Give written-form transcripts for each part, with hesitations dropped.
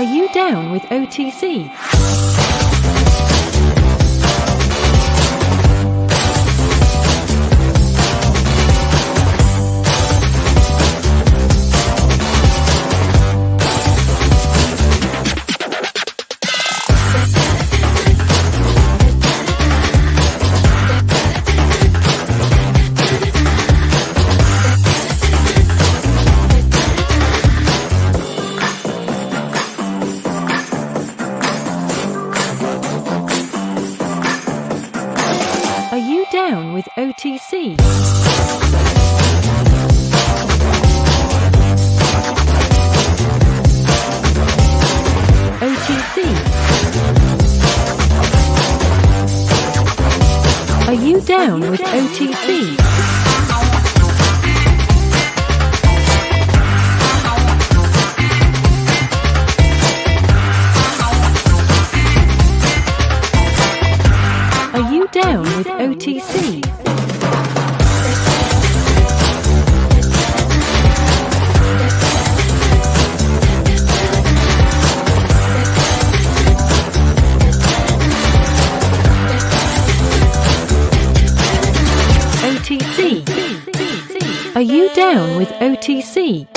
Are you down with OTC? Are you down with OTC? OTC. Are you down with OTC? Are you down with OTC? OTC. Are you down with OTC?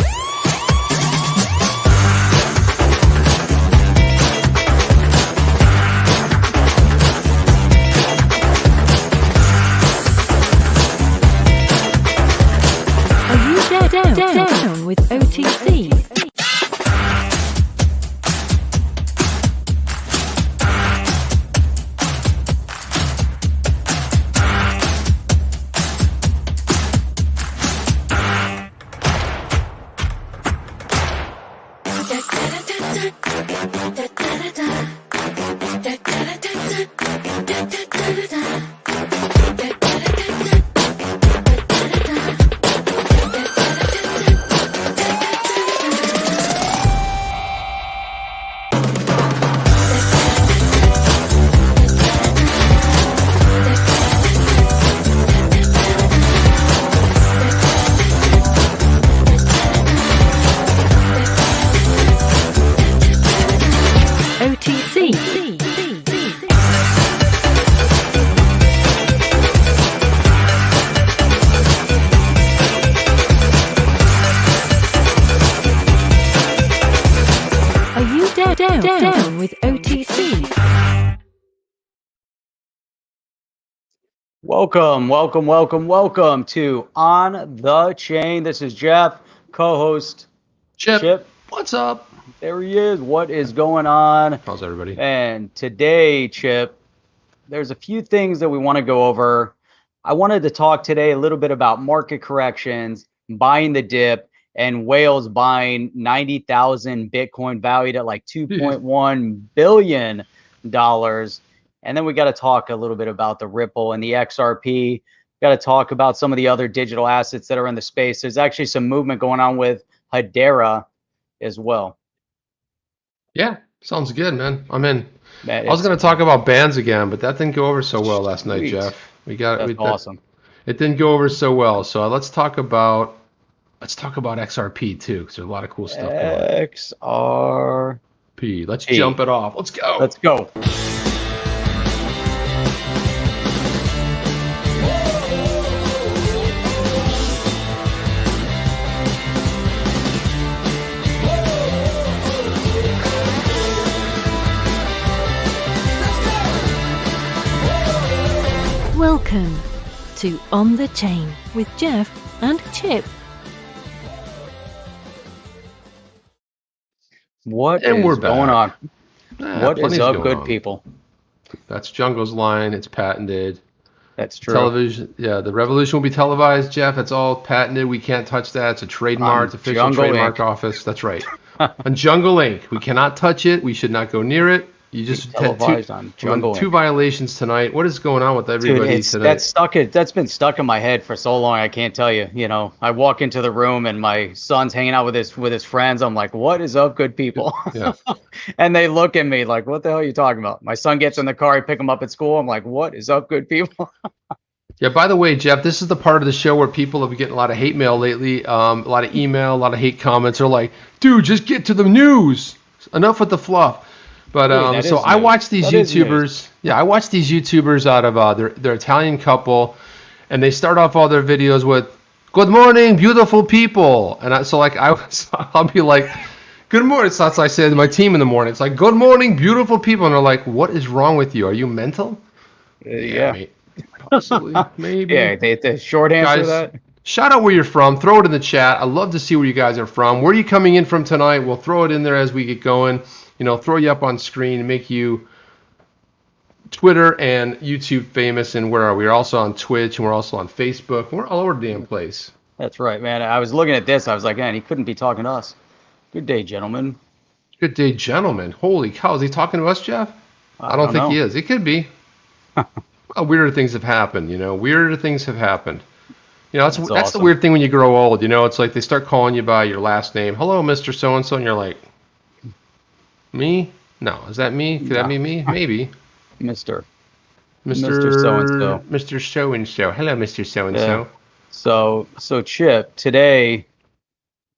Down with OTC. Are you down with OTC? Welcome to On the Chain. This is Jeff, co-host Chip. What's up? There he is. What is going on? How's everybody? And today, Chip, there's a few things that we want to go over. I wanted to talk today a little bit about market corrections, buying the dip, and whales buying 90,000 Bitcoin valued at like $2.1 billion. And then we got to talk a little bit about the Ripple and the XRP. Got to talk about some of the other digital assets that are in the space. There's actually some movement going on with Hedera as well. Yeah, sounds good, man. I'm in. Man, I was going to talk about bands again, but that didn't go over so well last night, Jeff. That's awesome. It didn't go over so well. So let's talk about XRP too, because there's a lot of cool stuff going on. XRP. Let's jump it off. Let's go. Let's go. Welcome to On the Chain with Jeff and Chip. What is going on? What is up, good people? That's Jungle's line. It's patented. That's true. Television. Yeah, the revolution will be televised, Jeff. It's all patented. We can't touch that. It's a trademark. It's official Jungle trademark Inc. office. That's right. On Jungle Inc. We cannot touch it. We should not go near it. You just had two violations tonight. What is going on with everybody tonight? That's been stuck in my head for so long. I can't tell you. You know, I walk into the room and my son's hanging out with his friends. I'm like, "What is up, good people?" Yeah. And they look at me like, "What the hell are you talking about?" My son gets in the car. I pick him up at school. I'm like, "What is up, good people?" Yeah. By the way, Jeff, this is the part of the show where people have been getting a lot of hate mail lately. A lot of email, a lot of hate comments. They're like, "Dude, just get to the news." enough with the fluff. But so I watch these YouTubers. Yeah, I watch these YouTubers out of their Italian couple, and they start off all their videos with "Good morning, beautiful people," and I'll be like, "Good morning." So that's what I say to my team in the morning. It's like, "Good morning, beautiful people," and they're like, "What is wrong with you? Are you mental?" Yeah. Possibly, maybe. Yeah, the short answer to that. Shout out where you're from. Throw it in the chat. I'd love to see where you guys are from. Where are you coming in from tonight? We'll throw it in there as we get going. Throw you up on screen and make you Twitter and YouTube famous. And where are we? We're also on Twitch and we're also on Facebook. We're all over the damn place. That's right, man. I was looking at this. I was like, man, he couldn't be talking to us. Good day, gentlemen. Good day, gentlemen. Holy cow. Is he talking to us, Jeff? I don't think he is. It could be. Weirder things have happened, Weirder things have happened. That's awesome. The weird thing when you grow old, It's like they start calling you by your last name. Hello, Mr. So-and-so, and you're like, me? No. Is that me? Could that be me? Maybe. Mr. So-and-so. Mr. So-and-so. Hello, Mr. So-and-so. Yeah. So Chip, today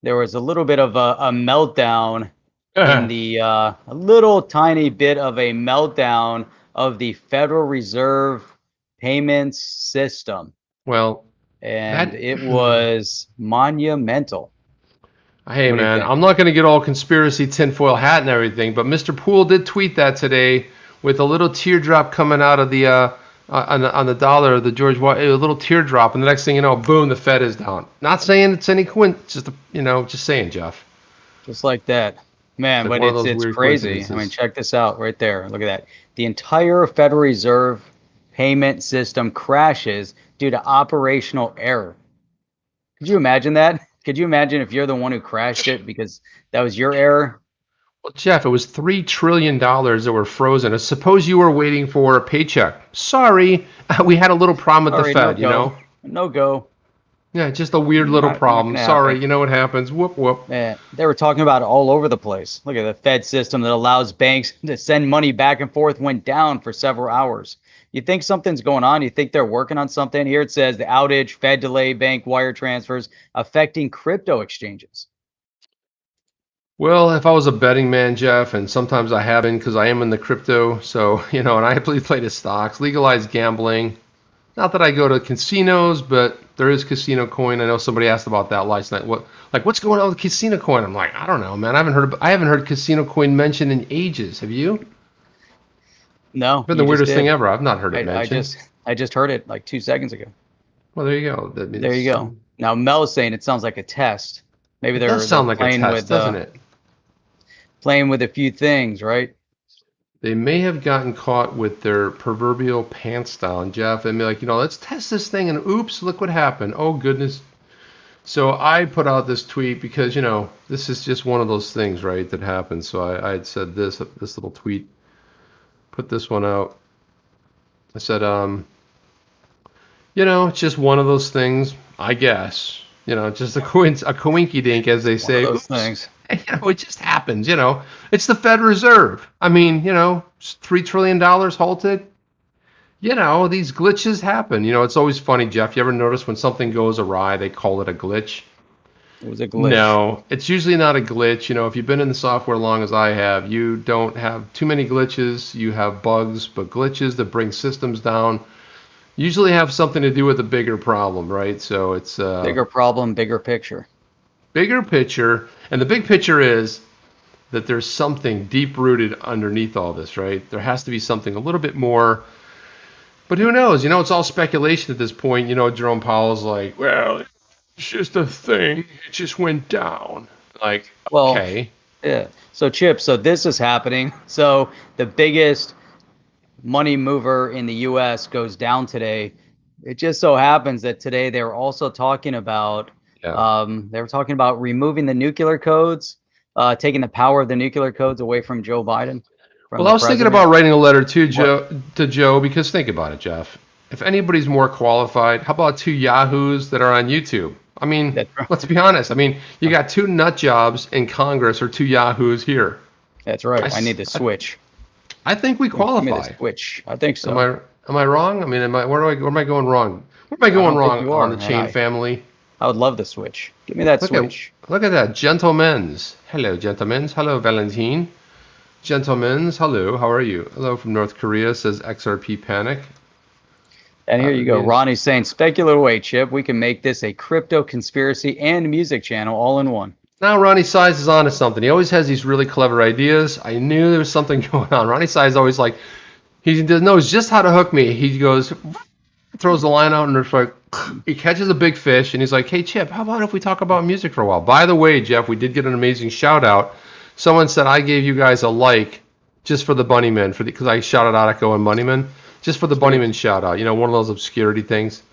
there was a little bit of a meltdown in a little tiny bit of a meltdown of the Federal Reserve payments system. Well, and it was monumental. Hey, man, I'm not going to get all conspiracy tinfoil hat and everything, but Mr. Poole did tweet that today with a little teardrop coming out of the on the dollar of the George Washington, a little teardrop, and the next thing you know, boom, the Fed is down. Not saying it's any coincidence, just saying, Jeff. Just like that. Man, but it's crazy. I mean, check this out right there. Look at that. The entire Federal Reserve payment system crashes due to operational error. Could you imagine that? Could you imagine if you're the one who crashed it because that was your error? Well, Jeff, it was $3 trillion that were frozen. Suppose you were waiting for a paycheck. Sorry, we had a little problem with the Fed, No go. Yeah, just a weird little problem. Sorry, you know what happens. Whoop, whoop. Man, they were talking about it all over the place. Look at the Fed system that allows banks to send money back and forth went down for several hours. You think something's going on? You think they're working on something? Here it says the outage, Fed delay, bank wire transfers affecting crypto exchanges. Well, if I was a betting man, Jeff, and sometimes I have been because I am in the crypto, so, and I play the stocks, legalized gambling. Not that I go to casinos, but there is Casino Coin. I know somebody asked about that last night. What's going on with Casino Coin? I'm like, I don't know, man. I haven't heard Casino Coin mentioned in ages. Have you? No. It's been the weirdest thing ever. I've not heard it mentioned. I just heard it like 2 seconds ago. Well, there you go. There you go. Now Mel is saying it sounds like a test. Maybe they're sound like a test, doesn't it? Playing with a few things, right? They may have gotten caught with their proverbial pants down, Jeff, and be like, let's test this thing, and oops, look what happened. Oh, goodness. So I put out this tweet because, this is just one of those things, right, that happens. So I had said this little tweet, put this one out. I said, it's just one of those things, I guess. Just a coinky-dink, as they say. Those things. It just happens, It's the Fed Reserve. I mean, $3 trillion halted. These glitches happen. It's always funny, Jeff. You ever notice when something goes awry, they call it a glitch? It was a glitch. No, it's usually not a glitch. If you've been in the software long as I have, you don't have too many glitches. You have bugs, but glitches that bring systems down usually have something to do with a bigger problem, right? So it's bigger problem, bigger picture. Bigger picture, and the big picture is that there's something deep-rooted underneath all this, right? There has to be something a little bit more, but who knows? It's all speculation at this point. Jerome Powell's like, well, it's just a thing. It just went down. Like, okay. Yeah. So, Chip, this is happening. So the biggest money mover in the U.S. goes down today. It just so happens that today they were also talking about they were talking about removing the nuclear codes, taking the power of the nuclear codes away from Joe Biden. Well, I was thinking about writing a letter to Joe because think about it, Jeff. If anybody's more qualified, how about 2 yahoos that are on YouTube? I mean, let's be honest. I mean, you got 2 nut jobs in Congress or 2 yahoos here. That's right. I need to switch. I think we qualify. Switch. I think so. Am I wrong? I mean, where am I going wrong? Where am I going wrong on the Chain family? I would love the switch. Give me that switch. Look at that, gentlemen's. Hello, gentlemen's. Hello, Valentine. Gentlemen's. Hello. How are you? Hello from North Korea. Says XRP Panic. And here you go. Ronnie's saying, speculate away, Chip. We can make this a crypto conspiracy and music channel all in one. Now Ronnie Size is onto something. He always has these really clever ideas. I knew there was something going on. Ronnie Size always like, he knows just how to hook me. He goes, throws the line out, and it's like, he catches a big fish, and he's like, hey, Chip, how about if we talk about music for a while? By the way, Jeff, we did get an amazing shout out. Someone said I gave you guys a like just for the Bunnymen, because I shouted out Echo and Bunnymen, just for the Bunnymen shout out. You know, one of those obscurity things.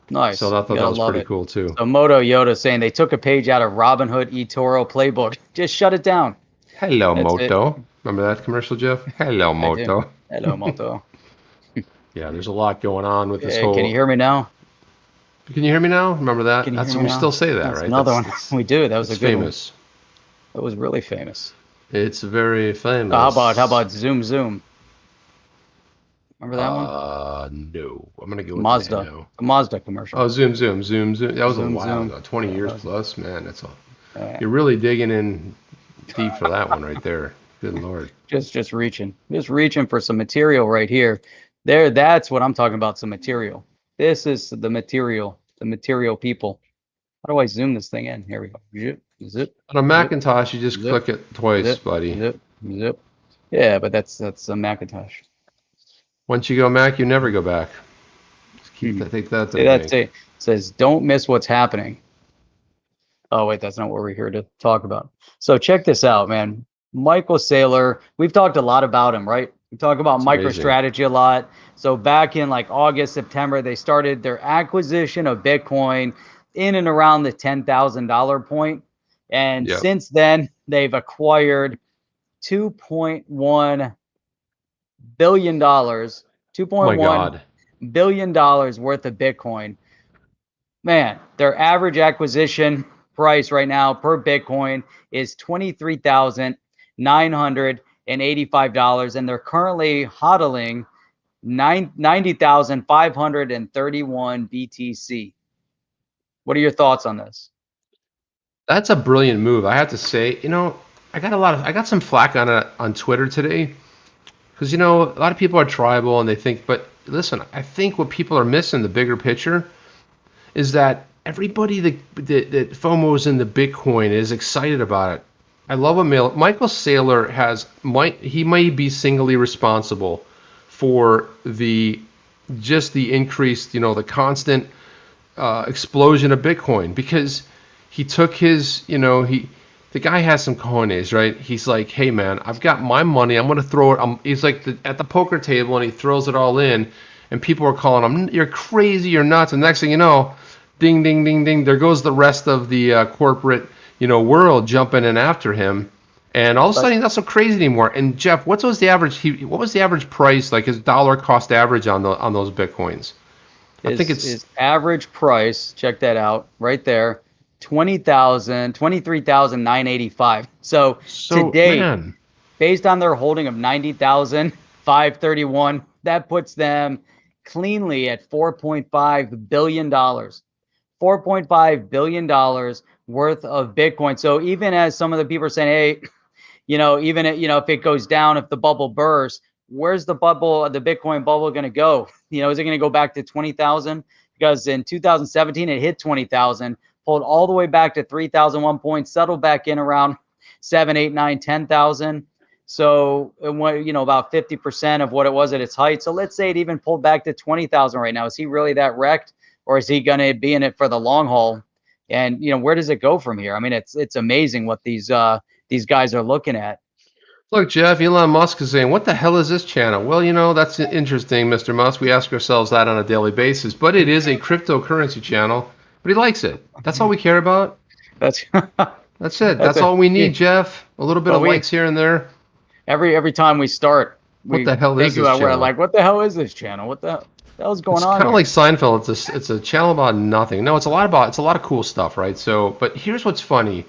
Nice. So I thought that was pretty cool too. So Moto Yoda saying they took a page out of Robinhood eToro playbook. Just shut it down. Hello, that's Moto. It. Remember that commercial, Jeff? Hello, Moto. Hello, Moto. Yeah, there's a lot going on with this whole. Can you hear me now? Can you hear me now? Remember that? That's we still say that, that's right? Another one. We do. That was a good famous. One. That was really famous. It's very famous. How about Zoom Zoom? Remember that one? No. I'm gonna go with Mazda. No. The Mazda commercial. Oh, Zoom. That was Zoom, a while ago. 20 years plus, man. That's all. You're really digging in deep for that one right there. Good Lord. Just reaching for some material right here. There, that's what I'm talking about. Some material. This is the material people. How do I zoom this thing in? Here we go. Zip. On a Macintosh, you just click it twice, buddy. Zip. Yeah, but that's a Macintosh. Once you go Mac, you never go back. Just keep that. Take that. It says, "Don't miss what's happening." Oh wait, that's not what we're here to talk about. So check this out, man. Michael Saylor. We've talked a lot about him, right? We talk about MicroStrategy a lot. So back in like August, September, they started their acquisition of Bitcoin in and around the $10,000 point. And since then, they've acquired $2.1 billion, $2.1 billion worth of Bitcoin. Man, their average acquisition price right now per Bitcoin is $23,985, and they're currently hodling 90,531 BTC. What are your thoughts on this? That's a brilliant move. I have to say, you know, I got some flack on it on Twitter today, because, you know, a lot of people are tribal and they think, but listen, I think what people are missing, the bigger picture, is that everybody that FOMO's in the Bitcoin is excited about it. I love Michael Saylor he may be singly responsible for the increased, you know, the constant explosion of Bitcoin, because he took his, you know, the guy has some cojones, right? He's like, hey man, I've got my money, I'm gonna throw it. He's like at the poker table and he throws it all in, and people are calling him, you're crazy, you're nuts. And next thing you know, ding, ding, ding, ding, there goes the rest of the corporate, you know, world jumping in after him. And all of a sudden, he's not so crazy anymore. And Jeff, what was the average price, like his dollar cost average on those Bitcoins? I think it's his average price. Check that out right there. 23,985. So today, man, based on their holding of 90,531, that puts them cleanly at $4.5 billion. $4.5 billion worth of Bitcoin. So even as some of the people are saying, hey, you know, even if it goes down, if the bubble bursts, where's the Bitcoin bubble going to go? You know, is it going to go back to 20,000? Because in 2017, it hit 20,000, pulled all the way back to 3,001 points, settled back in around 7, 8, 9, 10,000. So, you know, about 50% of what it was at its height. So let's say it even pulled back to 20,000 right now. Is he really that wrecked, or is he going to be in it for the long haul? And, you know, where does it go from here? I mean, it's amazing what these guys are looking at. Look, Jeff, Elon Musk is saying, what the hell is this channel? Well, you know, that's interesting, Mr. Musk. We ask ourselves that on a daily basis. But it is a cryptocurrency channel. But he likes it. That's all we care about. That's it. That's all we need, Jeff. A little bit of likes here and there. Every time we start, what the hell is this channel? We're like, what the hell is this channel? What the hell is going on? It's kind of like Seinfeld. It's a channel about nothing. No, it's a lot of cool stuff, right? So, but here's what's funny.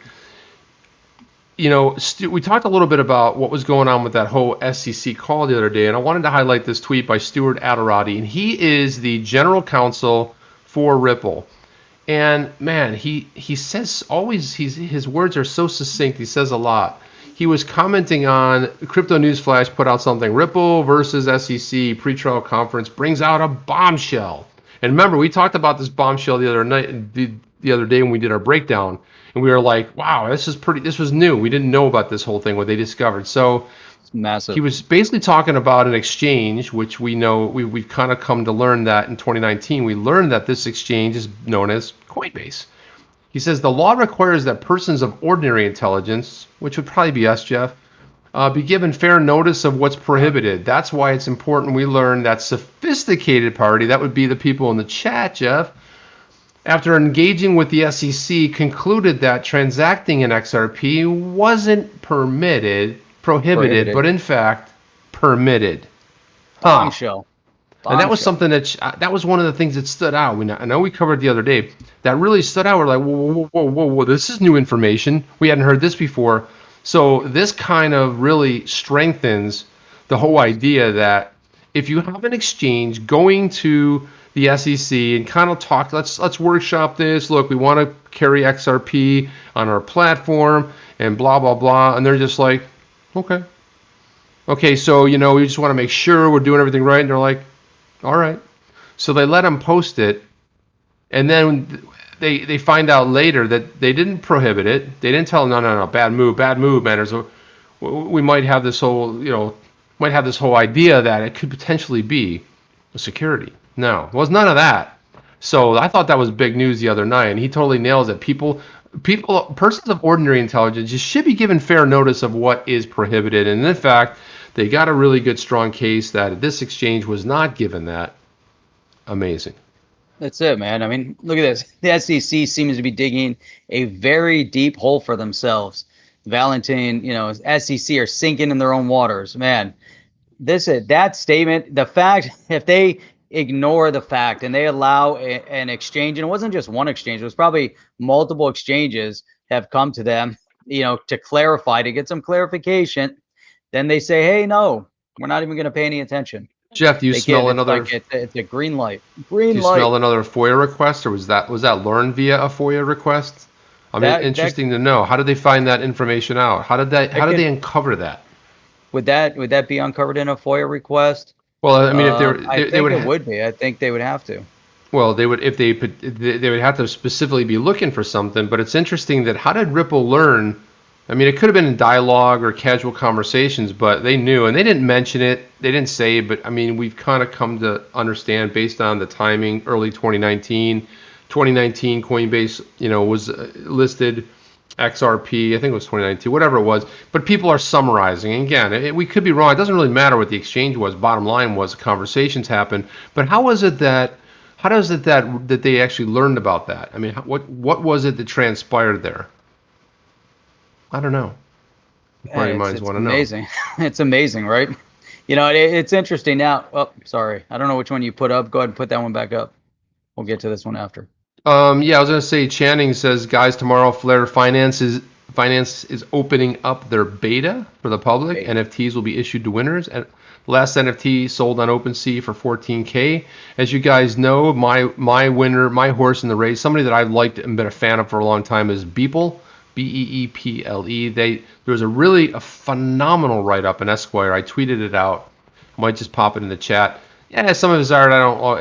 You know, we talked a little bit about what was going on with that whole SEC call the other day, and I wanted to highlight this tweet by Stuart Aderati, and he is the general counsel for Ripple. And man, he says always, his words are so succinct. He says a lot. He was commenting on Crypto Newsflash put out something. Ripple versus SEC pretrial conference brings out a bombshell. And remember, we talked about this bombshell the other night, the other day when we did our breakdown, and we were like, "Wow, this was new. We didn't know about this whole thing, what they discovered." So It's massive. he was basically talking about an exchange, which we know we've kind of come to learn that in 2019. We learned that this exchange is known as Coinbase. He says the law requires that persons of ordinary intelligence, which would probably be us, Jeff, be given fair notice of what's prohibited. That's why it's important we learn that sophisticated party, that would be the people in the chat, Jeff, after engaging with the SEC, concluded that transacting in XRP wasn't prohibited, but in fact permitted. Bombshell. And that was something that was one of the things that stood out. I know we covered the other day. That really stood out. We're like, whoa, this is new information. We hadn't heard this before. So this kind of really strengthens the whole idea that if you have an exchange going to the SEC and kind of talk, let's workshop this. Look, we want to carry XRP on our platform and blah, blah, blah. And they're just like, okay, so, we just want to make sure we're doing everything right. And they're like, all right. So they let them post it. And then they find out later that they didn't prohibit it. They didn't tell them, no, bad move, man. We might have this whole, idea that it could potentially be a security. No, it was none of that. So I thought that was big news the other night, and he totally nails it. Persons of ordinary intelligence just should be given fair notice of what is prohibited. And in fact, they got a really good, strong case that this exchange was not given that. Amazing. That's it, man. I mean, look at this. The SEC seems to be digging a very deep hole for themselves. Valentine, SEC are sinking in their own waters. Man, that statement, the fact, if they ignore the fact and they allow an exchange, and it wasn't just one exchange, it was probably multiple exchanges have come to them, to clarify, to get some clarification. Then they say, hey, no, we're not even going to pay any attention. Jeff, do you smell another? It's a green light. Do you smell another FOIA request, or was that learned via a FOIA request? I mean, interesting to know. How did they find that information out? How did they uncover that? Would that be uncovered in a FOIA request? Well, I mean, if it would be. I think they would have to. Well, they would they would have to specifically be looking for something. But it's interesting that how did Ripple learn? I mean, it could have been in dialogue or casual conversations, but they knew, and they didn't mention it. They didn't say, but I mean, we've kind of come to understand based on the timing, early 2019. 2019, Coinbase, was listed. XRP, I think it was 2019, whatever it was. But people are summarizing. And again, we could be wrong. It doesn't really matter what the exchange was. Bottom line was conversations happened. But how is it that they actually learned about that? I mean, what was it that transpired there? I don't know. Inquiring minds want to know. Amazing. It's amazing, right? It's interesting now. Oh, sorry. I don't know which one you put up. Go ahead and put that one back up. We'll get to this one after. Yeah, I was going to say, Channing says, guys, tomorrow Flare Finance is opening up their beta for the public. NFTs will be issued to winners. And last NFT sold on OpenSea for $14K. As you guys know, my winner, my horse in the race, somebody that I've liked and been a fan of for a long time is Beeple, Beeple. There was a phenomenal write-up in Esquire. I tweeted it out. I might just pop it in the chat. Yeah, some of his art,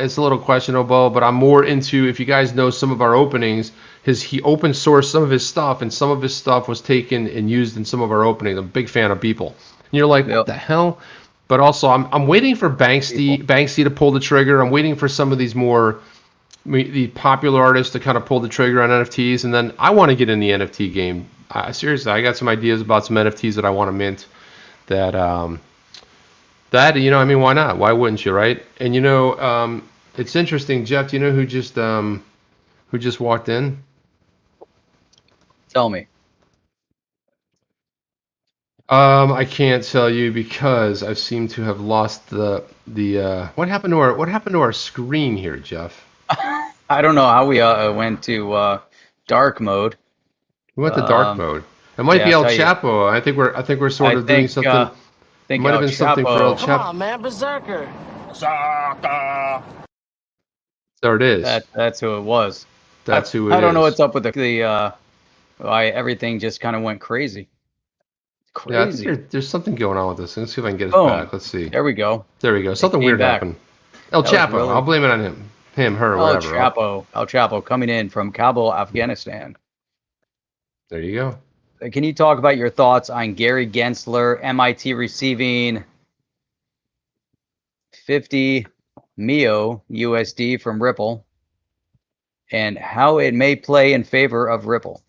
it's a little questionable, but I'm more into, if you guys know some of our openings, he open sourced some of his stuff, and some of his stuff was taken and used in some of our openings. I'm a big fan of Beeple. And you're like, what the hell? But also, I'm waiting for Banksy to pull the trigger. I'm waiting for some of these the popular artists to kind of pull the trigger on NFTs, and then I want to get in the NFT game. Seriously, I got some ideas about some NFTs that I want to mint that... I mean, why not? Why wouldn't you, right? And it's interesting, Jeff. Do you know who just walked in? Tell me. I can't tell you because I seem to have lost the what happened to our screen here, Jeff? I don't know how we went to dark mode. We went to dark mode. It might be El Chapo. I think we're sort of doing something. It might have been something for El Chapo. Come on, man, Berserker. There it is. That's who it was. That's who it is. I don't know what's up with the why everything just kind of went crazy. Yeah, I Crazy. think there's something going on with this. Let's see if I can get us Boom. back. Let's see. There we go. There we go. Something came weird back. happened. El That was Chapo. really- I'll blame it on him, her, El whatever. Chapo. El Chapo coming in from Kabul, Afghanistan. There you go. Can you talk about your thoughts on Gary Gensler, MIT receiving 50 MIO USD from Ripple, and how it may play in favor of Ripple?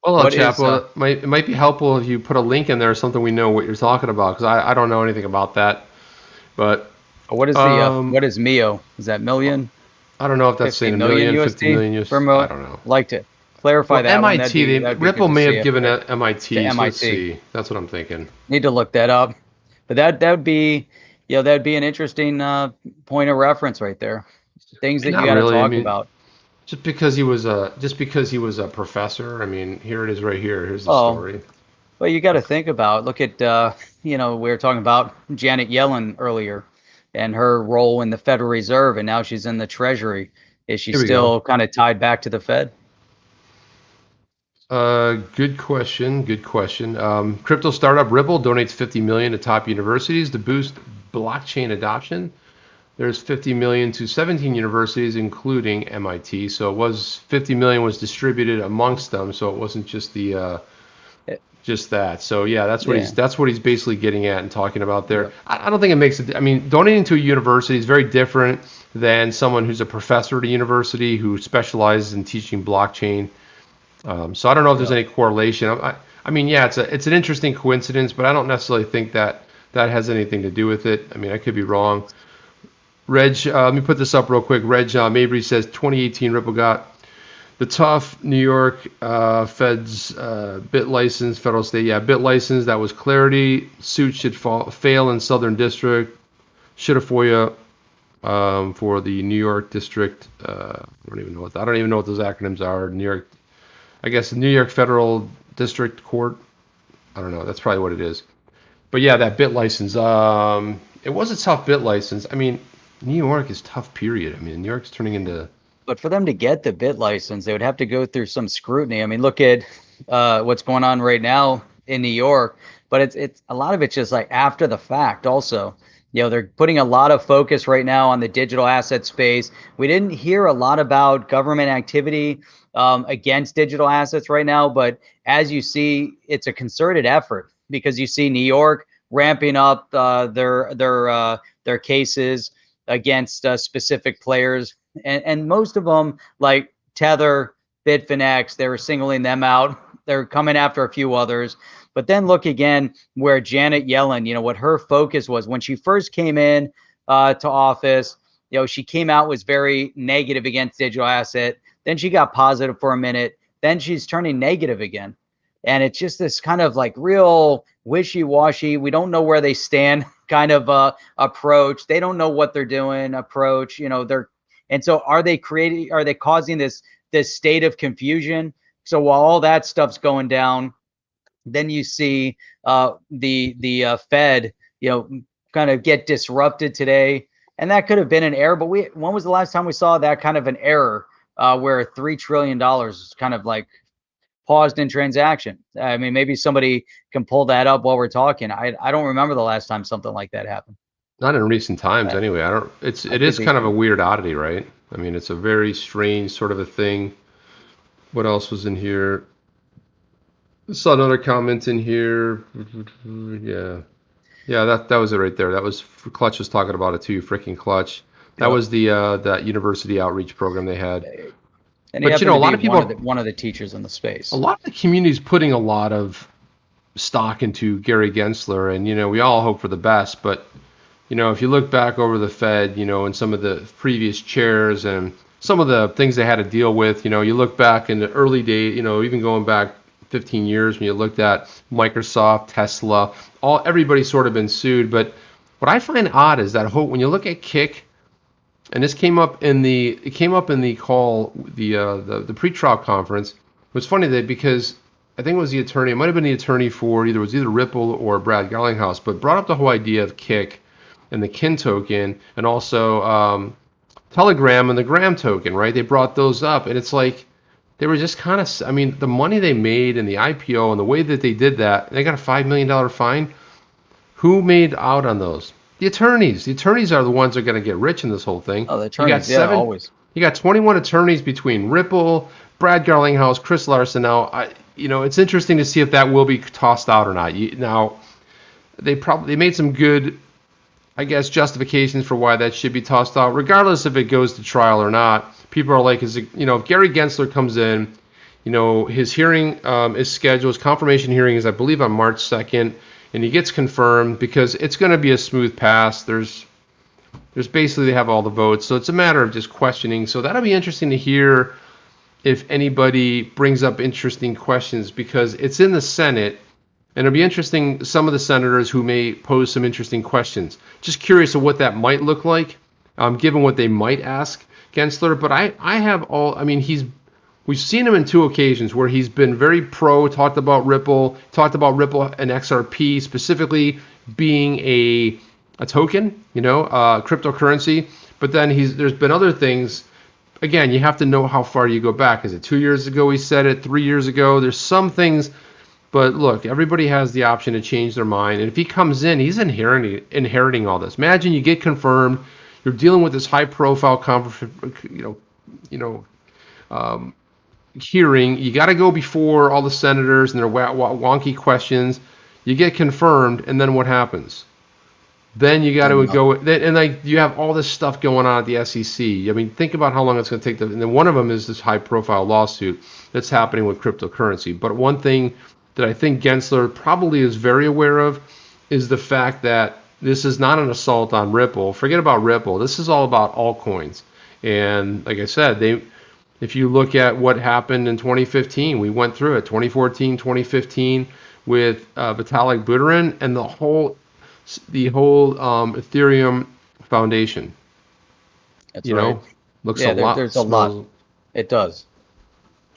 Well, El What is, Chapo, it might be helpful if you put a link in there or something we know what you're talking about, because I don't know anything about that. But What is the what is MIO? Is that million? I don't know if that's 50 saying a million million, USD 50 million USD. from I don't know. Like to clarify Well, that one. MIT, That'd be Ripple good to may see have given it. it MIT. To So let's MIT. see. That's what I'm thinking. Need to look that up. But that would be, that'd be an interesting point of reference right there. Things that Not you got to really, I talk mean, about. Just because he was a professor. I mean, here it is right here. Here's the story. Well, you got to think about. Look at we were talking about Janet Yellen earlier, and her role in the Federal Reserve, and now she's in the Treasury. Is she still kind of tied back to the Fed? Good question. Good question. Crypto startup Ripple donates 50 million to top universities to boost blockchain adoption. There's 50 million to 17 universities, including MIT. So it was 50 million was distributed amongst them. So it wasn't just the just that. So yeah, that's what he's basically getting at and talking about there. I don't think it makes it. I mean, donating to a university is very different than someone who's a professor at a university who specializes in teaching blockchain. So I don't know if there's any correlation. I mean, yeah, it's an interesting coincidence, but I don't necessarily think that has anything to do with it. I mean, I could be wrong. Reg, let me put this up real quick. Reg Mabry says 2018 Ripple got the tough New York Fed's bit license, federal state, bit license. That was clarity. Suit should fail in Southern District. Should have FOIA for the New York District. I don't even know what those acronyms are. New York. I guess the New York Federal District Court. I don't know. That's probably what it is. But yeah, that bit license. It was a tough bit license. I mean, New York is tough, period. I mean, New York's turning into... But for them to get the bit license, they would have to go through some scrutiny. I mean, look at what's going on right now in New York. But it's a lot of it's just like after the fact also. They're putting a lot of focus right now on the digital asset space. We didn't hear a lot about government activity against digital assets right now. But as you see, it's a concerted effort because you see New York ramping up their cases against specific players, and most of them, like Tether, Bitfinex, they were singling them out. They're coming after a few others. But then look again where Janet Yellen, what her focus was when she first came in to office. She came out, was very negative against digital asset. Then she got positive for a minute. Then she's turning negative again. And it's just this kind of like real wishy-washy. We don't know where they stand kind of approach. They don't know what they're doing approach. And so are they causing this state of confusion? So while all that stuff's going down, then you see the Fed, kind of get disrupted today. And that could have been an error. But when was the last time we saw that kind of an error where $3 trillion is kind of like paused in transaction? I mean, maybe somebody can pull that up while we're talking. I don't remember the last time something like that happened. Not in recent times, anyway. It is kind of a weird oddity, right? I mean, it's a very strange sort of a thing. What else was in here? I saw another comment in here. Yeah, that was it right there. That was Clutch was talking about it too. Freaking Clutch. That was the that university outreach program they had. And but a lot of people, one of the teachers in the space. A lot of the community is putting a lot of stock into Gary Gensler, and we all hope for the best. But if you look back over the Fed, and some of the previous chairs and some of the things they had to deal with, you look back in the early days, even going back 15 years when you looked at Microsoft, Tesla, everybody's sort of been sued. But what I find odd is that when you look at Kick. And this came up in the call, the pre-trial conference. It was funny that because I think it was the attorney, it might have been the attorney for either Ripple or Brad Garlinghouse, but brought up the whole idea of Kick and the Kin token and also Telegram and the Gram token, right? They brought those up, and it's like, they were just kind of, I mean, the money they made in the IPO and the way that they did that, they got a $5 million fine. Who made out on those? The attorneys. The attorneys are the ones that are going to get rich in this whole thing. Oh, the You got attorneys, yeah, always. You got 21 attorneys between Ripple, Brad Garlinghouse, Chris Larson. Now, it's interesting to see if that will be tossed out or not. Now, they made some good, I guess, justifications for why that should be tossed out, regardless if it goes to trial or not. People are like, if Gary Gensler comes in, his hearing is scheduled, his confirmation hearing is, I believe, on March 2nd, and he gets confirmed because it's going to be a smooth pass. There's basically, they have all the votes, so it's a matter of just questioning. So that'll be interesting to hear if anybody brings up interesting questions, because it's in the Senate. And it'll be interesting, some of the senators who may pose some interesting questions. Just curious of what that might look like, given what they might ask Gensler. But we've seen him in 2 occasions where he's been very talked about Ripple and XRP specifically being a token, cryptocurrency. But then there's been other things. Again, you have to know how far you go back. Is it 2 years ago he said it, 3 years ago? There's some things. But look, everybody has the option to change their mind. And if he comes in, he's inheriting all this. Imagine you get confirmed, you're dealing with this high-profile hearing. You got to go before all the senators and their wonky questions. You get confirmed, and then what happens? Then you got to go, and you have all this stuff going on at the SEC. I mean, think about how long it's going to take. And then one of them is this high-profile lawsuit that's happening with cryptocurrency. But one thing that I think Gensler probably is very aware of is the fact that this is not an assault on Ripple. Forget about Ripple. This is all about altcoins. And like I said, if you look at what happened in 2015, we went through it, 2014, 2015, with Vitalik Buterin and the whole Ethereum Foundation. That's right. Looks a lot. There's a lot. It does.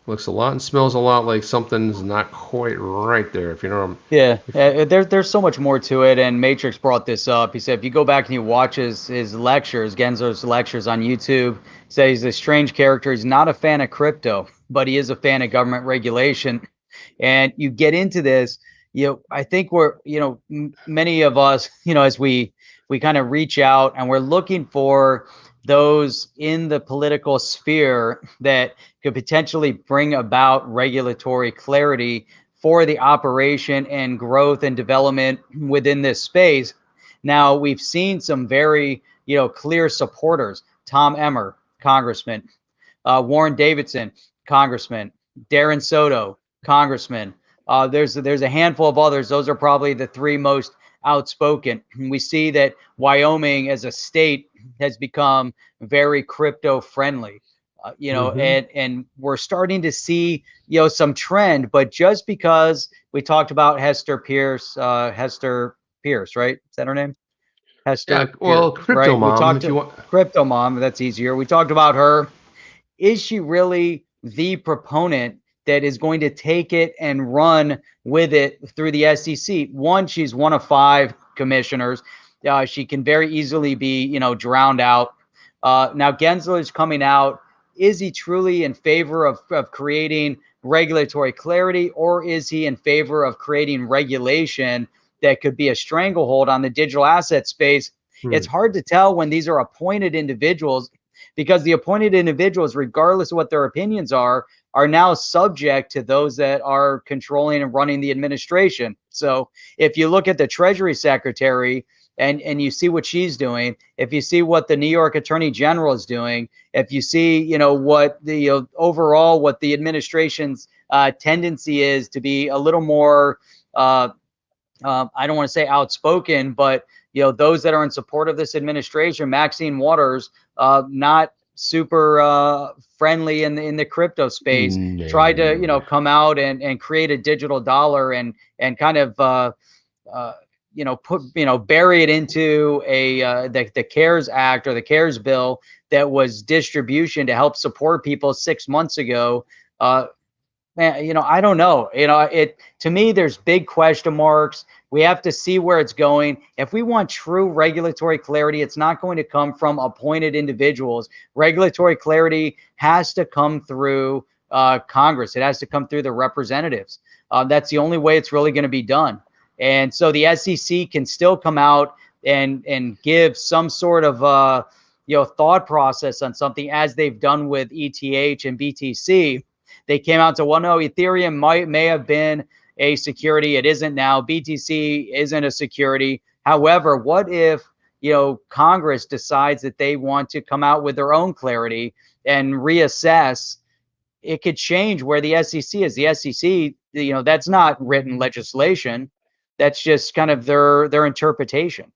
Looks a lot and smells a lot like something's not quite right there, if you know what I'm... Yeah, there's so much more to it, and Matrix brought this up. He said if you go back and you watch his lectures, Gensler's lectures on YouTube, he said he's a strange character. He's not a fan of crypto, but he is a fan of government regulation. And you get into this, I think many of us, as we kind of reach out and we're looking for those in the political sphere that could potentially bring about regulatory clarity for the operation and growth and development within this space. Now, we've seen some very, clear supporters. Tom Emmer, Congressman. Warren Davidson, Congressman. Darren Soto, Congressman. There's a handful of others. Those are probably the 3 most outspoken. We see that Wyoming as a state has become very crypto friendly, and we're starting to see, some trend. But just because we talked about Hester Pierce, right? Is that her name? Hester. Yeah, well, Pierce, Crypto right? Mom. Crypto Mom. That's easier. We talked about her. Is she really the proponent that is going to take it and run with it through the SEC? One, she's one of 5 commissioners. She can very easily be, drowned out. Now Gensler is coming out. Is he truly in favor of creating regulatory clarity, or is he in favor of creating regulation that could be a stranglehold on the digital asset space? It's hard to tell when these are appointed individuals, because the appointed individuals, regardless of what their opinions are now subject to those that are controlling and running the administration. So if you look at the Treasury Secretary and you see what she's doing, if you see what the New York Attorney General is doing, if you see, what the overall, what the administration's tendency is to be a little more, I don't want to say outspoken, but, those that are in support of this administration, Maxine Waters, not super friendly in the crypto space, tried to come out and create a digital dollar and kind of bury it into the CARES Act or the CARES bill that was distribution to help support people 6 months ago. Man, I don't know. To me, there's big question marks. We have to see where it's going. If we want true regulatory clarity, it's not going to come from appointed individuals. Regulatory clarity has to come through Congress. It has to come through the representatives. That's the only way it's really going to be done. And so the SEC can still come out and give some sort of thought process on something, as they've done with ETH and BTC. They came out to, well, no, Ethereum may have been a security. It isn't now. BTC isn't a security. However, what if Congress decides that they want to come out with their own clarity and reassess? It could change where the SEC is. The SEC, that's not written legislation. That's just kind of their interpretation.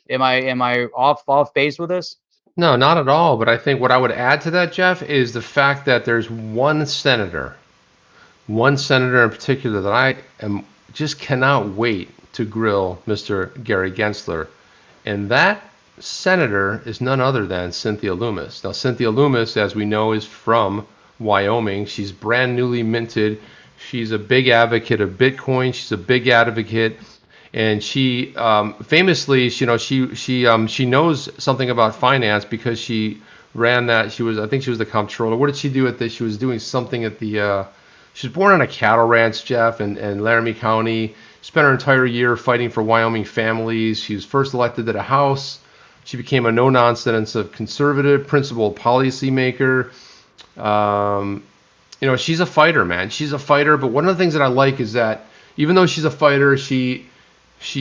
Am I off base with this? No, not at all. But I think what I would add to that, Jeff, is the fact that there's one senator in particular that I just cannot wait to grill Mr. Gary Gensler. And that senator is none other than Cynthia Lummis. Now, Cynthia Lummis, as we know, is from Wyoming. She's brand newly minted. She's a big advocate of Bitcoin. She's a big advocate, and she famously, she knows something about finance because she ran that. I think she was the comptroller. What did she do at this? She was doing something at the. She was born on a cattle ranch, Jeff, in Laramie County. Spent her entire year fighting for Wyoming families. She was first elected to the House. She became a no-nonsense conservative, principled policymaker. She's a fighter, man. She's a fighter. But one of the things that I like is that even though she's a fighter, she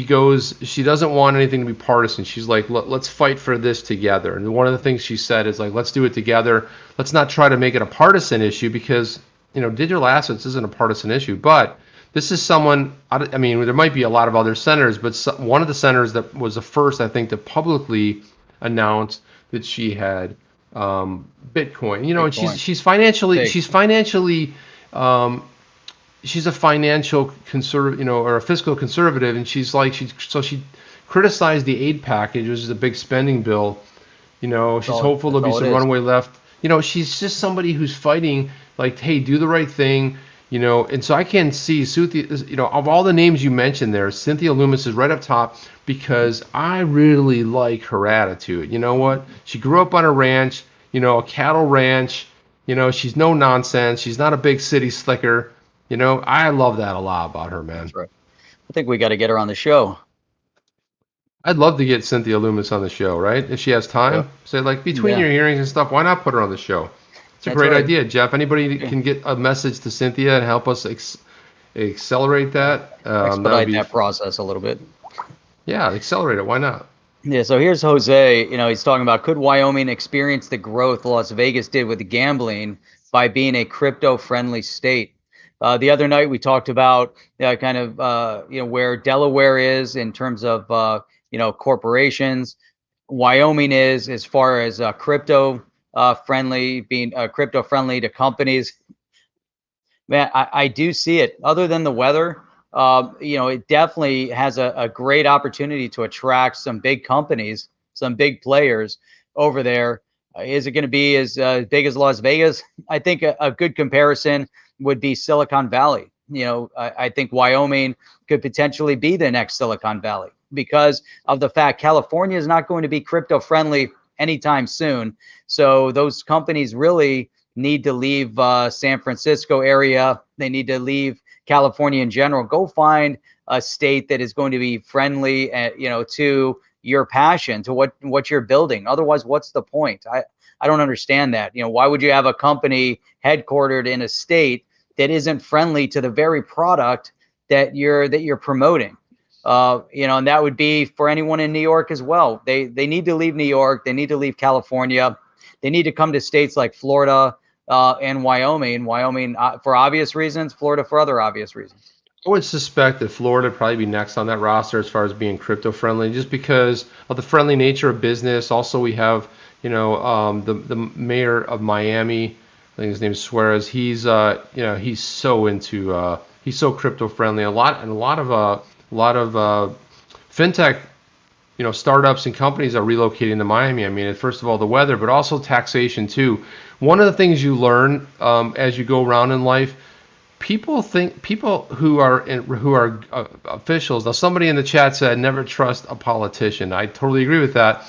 doesn't want anything to be partisan. She's like, let's fight for this together. And one of the things she said is like, let's do it together. Let's not try to make it a partisan issue, because digital assets isn't a partisan issue. But this is someone, I mean, there might be a lot of other senators, but one of the senators that was the first, I think, to publicly announce that she had Bitcoin. Bitcoin. And she's financially she's a financial conservative, or a fiscal conservative, and she criticized the aid package, which is a big spending bill. She's hopeful there'll be some runway left. She's just somebody who's fighting, like, hey, do the right thing. And so I can see Cynthia, of all the names you mentioned there, Cynthia Lummis is right up top, because I really like her attitude. You know what? She grew up on a ranch, a cattle ranch. She's no nonsense. She's not a big city slicker. I love that a lot about her, man. That's right. I think we got to get her on the show. I'd love to get Cynthia Lummis on the show, right? If she has time. Yeah. Say, like, between your hearings and stuff, why not put her on the show? It's a great idea, Jeff. Anybody can get a message to Cynthia and help us accelerate that. Expedite that process a little bit. Yeah, accelerate it. Why not? Yeah, so here's Jose. He's talking about, could Wyoming experience the growth Las Vegas did with gambling by being a crypto-friendly state? The other night we talked about where Delaware is in terms of corporations. Wyoming is, as far as crypto friendly, being crypto friendly to companies. Man, I do see it. Other than the weather, it definitely has a great opportunity to attract some big companies, some big players over there. Is it going to be as big as Las Vegas? I think a good comparison would be Silicon Valley. I think Wyoming could potentially be the next Silicon Valley, because of the fact California is not going to be crypto friendly anytime soon. So those companies really need to leave San Francisco area. They need to leave California in general. Go find a state that is going to be friendly, to your passion, to what you're building. Otherwise, what's the point? I don't understand that. Why would you have a company headquartered in a state that isn't friendly to the very product that you're promoting? And that would be for anyone in New York as well. They need to leave New York. They need to leave California. They need to come to states like Florida and Wyoming. Wyoming for obvious reasons, Florida for other obvious reasons. I would suspect that Florida would probably be next on that roster as far as being crypto friendly, just because of the friendly nature of business. Also, we have the mayor of Miami. I think his name is Suarez. He's he's so crypto friendly. A lot of fintech startups and companies are relocating to Miami. I mean, first of all, the weather, but also taxation too. One of the things you learn as you go around in life, people who are officials. Now, somebody in the chat said never trust a politician. I totally agree with that.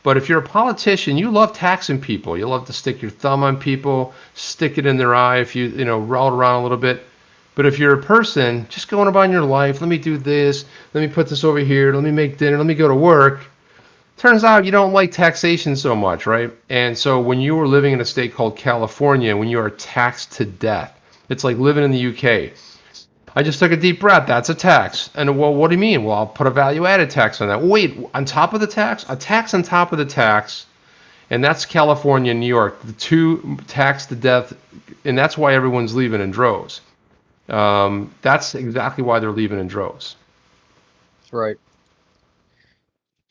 But if you're a politician, you love taxing people. You love to stick your thumb on people, stick it in their eye if you know, roll it around a little bit. But if you're a person just going about your life, let me do this, let me put this over here, let me make dinner, let me go to work. Turns out you don't like taxation so much, right? And so when you were living in a state called California, when you are taxed to death, it's like living in the UK. I just took a deep breath. That's a tax. And well, what do you mean? Well, I'll put a value added tax on that. Wait, on top of the tax? A tax on top of the tax. And that's California and New York. The two tax to death. And that's why everyone's leaving in droves. That's exactly why they're leaving in droves. That's right.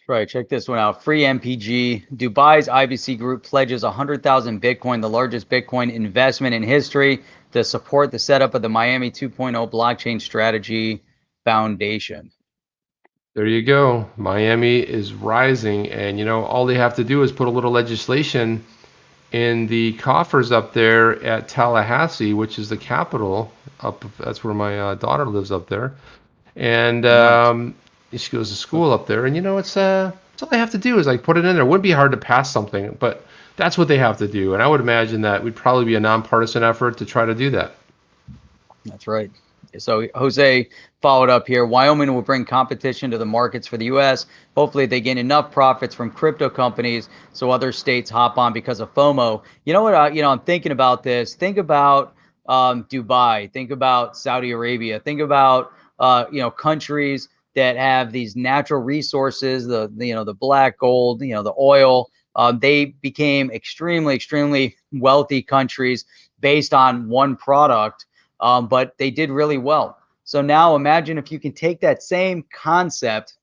Right, check this one out. Free MPG. Dubai's IBC Group pledges 100,000 Bitcoin, the largest Bitcoin investment in history, to support the setup of the Miami 2.0 blockchain strategy foundation. There you go. Miami is rising, and you know, all they have to do is put a little legislation in the coffers up there at Tallahassee, which is the capital. That's where my daughter lives up there, and she goes to school up there. And you know, it's all they have to do is like put it in there. It wouldn't be hard to pass something, but that's what they have to do. And I would imagine that would probably be a nonpartisan effort to try to do that. That's right. So Jose followed up here. Wyoming will bring competition to the markets for the U.S. Hopefully they gain enough profits from crypto companies so other states hop on because of FOMO. You know what? I'm thinking about this. Think about Dubai. Think about Saudi Arabia. Think about countries that have these natural resources, the black gold, the oil. They became extremely wealthy countries based on one product. But they did really well. So now imagine if you can take that same concept,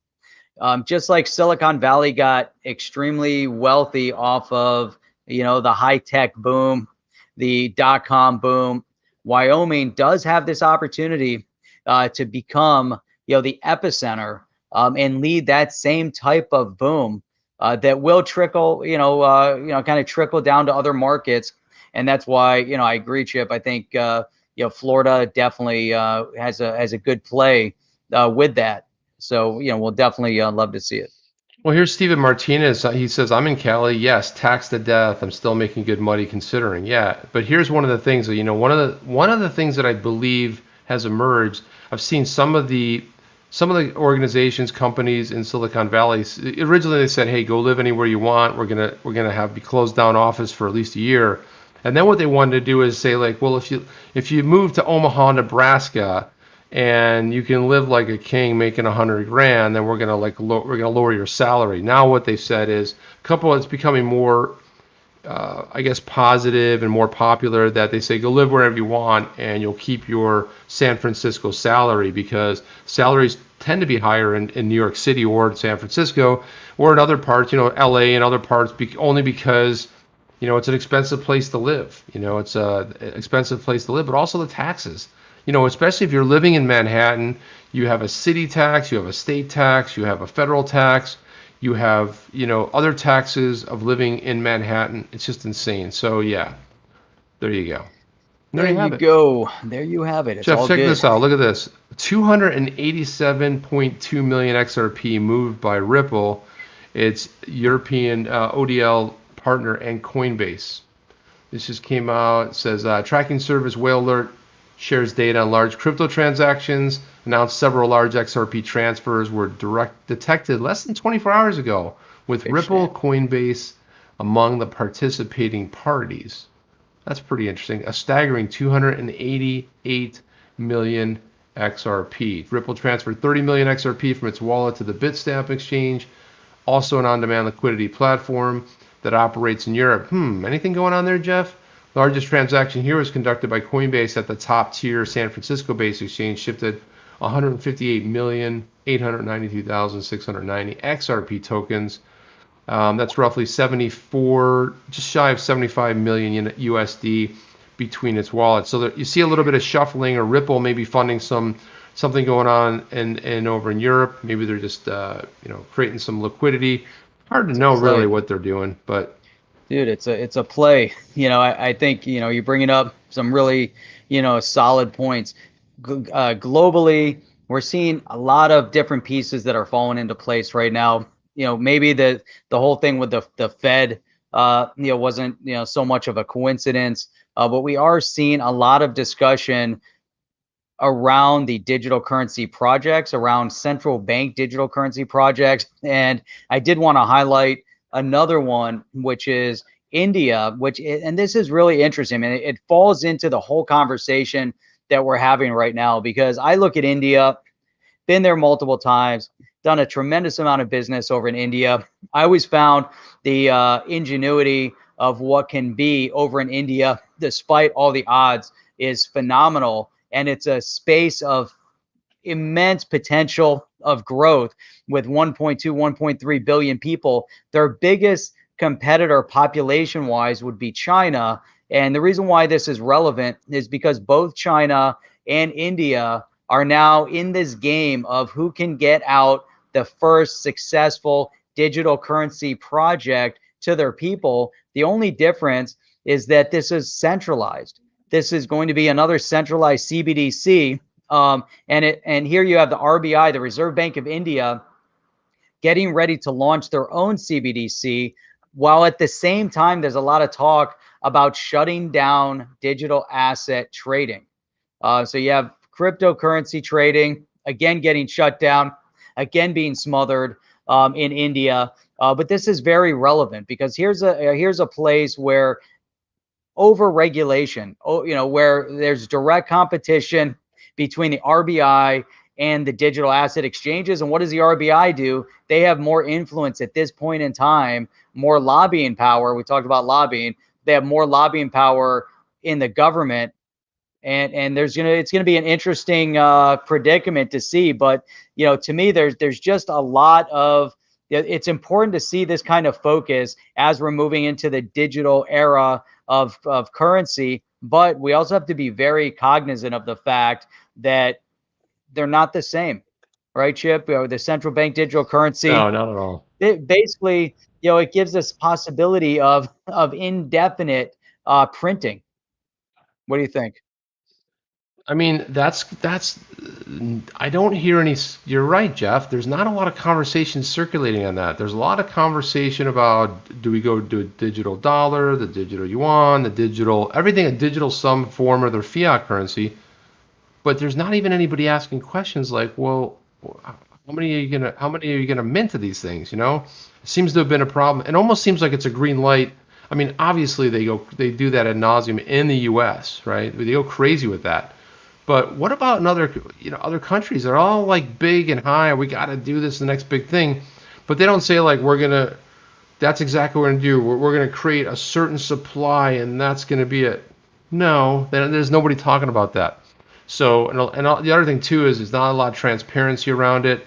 just like Silicon Valley got extremely wealthy off of, the high-tech boom, the dot-com boom. Wyoming does have this opportunity to become, the epicenter and lead that same type of boom that will trickle, kind of trickle down to other markets. And that's why, I agree, Chip. I think, Florida definitely has a good play with that. So, we'll definitely love to see it. Well, here's Steven Martinez. He says, I'm in Cali. Yes, taxed to death. I'm still making good money considering. Yeah, but here's one of the things, one of the things that I believe has emerged. I've seen some of the organizations, companies in Silicon Valley. Originally, they said, "Hey, go live anywhere you want. We're gonna be closed down office for at least a year." And then what they wanted to do is say, like, well, if you move to Omaha, Nebraska, and you can live like a king making $100,000, then we're gonna lower your salary. Now what they said is it's becoming more, I guess, positive and more popular, that they say go live wherever you want and you'll keep your San Francisco salary, because salaries tend to be higher in New York City or in San Francisco or in other parts, LA and other parts, only because it's an expensive place to live. It's an expensive place to live, but also the taxes. Especially if you're living in Manhattan, you have a city tax, you have a state tax, you have a federal tax, you have, other taxes of living in Manhattan. It's just insane. So yeah, there you go. There you go. There you have it. It's Jeff, all check good. this out. Look at this. 287.2 million XRP moved by Ripple. It's European ODL partner and Coinbase. This just came out. It says tracking service Whale Alert shares data on large crypto transactions. Announced several large XRP transfers were detected less than 24 hours ago, with Ripple, Coinbase among the participating parties. That's pretty interesting. A staggering 288 million XRP. Ripple transferred 30 million XRP from its wallet to the Bitstamp exchange, also an on-demand liquidity platform that operates in Europe. Anything going on there, Jeff? Largest transaction here was conducted by Coinbase at the top-tier San Francisco-based exchange, shifted 158,892,690 XRP tokens. That's roughly 74, just shy of 75 million USD between its wallets. So you see a little bit of shuffling, or Ripple maybe funding something going on and over in Europe. Maybe they're just creating some liquidity. Hard to know really what they're doing, but dude, it's a play. I think you're bringing up some really solid points. Globally, we're seeing a lot of different pieces that are falling into place right now. maybe the whole thing with the Fed, wasn't so much of a coincidence. But we are seeing a lot of discussion around the digital currency projects, around central bank digital currency projects. And I did want to highlight another one, which is India, and this is really interesting. I mean, it falls into the whole conversation that we're having right now, because I look at India, been there multiple times, done a tremendous amount of business over in India. I always found the ingenuity of what can be over in India, despite all the odds, is phenomenal. And it's a space of immense potential of growth with 1.2, 1.3 billion people. Their biggest competitor population wise would be China. And the reason why this is relevant is because both China and India are now in this game of who can get out the first successful digital currency project to their people. The only difference is that this is centralized. This is going to be another centralized CBDC. And here you have the RBI, the Reserve Bank of India, getting ready to launch their own CBDC, while at the same time, there's a lot of talk about shutting down digital asset trading. So you have cryptocurrency trading, again, getting shut down, again, being smothered in India. But this is very relevant, because here's a place where over-regulation, where there's direct competition between the RBI and the digital asset exchanges. And what does the RBI do? They have more influence at this point in time, more lobbying power. We talked about lobbying. They have more lobbying power in the government. And it's gonna be an interesting predicament to see. But to me, there's just a lot of, it's important to see this kind of focus as we're moving into the digital era of currency. But we also have to be very cognizant of the fact that they're not the same, right, Chip? The central bank digital currency, No, not at all. it basically, it gives us possibility of indefinite printing. What do you think? I mean, that's I don't hear any. You're right, Jeff. There's not a lot of conversation circulating on that. There's a lot of conversation about, do we go to a digital dollar, the digital yuan, the digital everything, a digital some form of their fiat currency. But there's not even anybody asking questions like, well, how many are you gonna mint of these things? It seems to have been a problem. It almost seems like it's a green light. I mean, obviously they do that ad nauseum in the U.S., right? They go crazy with that. But what about in other countries? They're all like big and high. We got to do this, the next big thing. But they don't say like, that's exactly what we're going to do. We're going to create a certain supply and that's going to be it. No, there's nobody talking about that. So, and the other thing too is there's not a lot of transparency around it.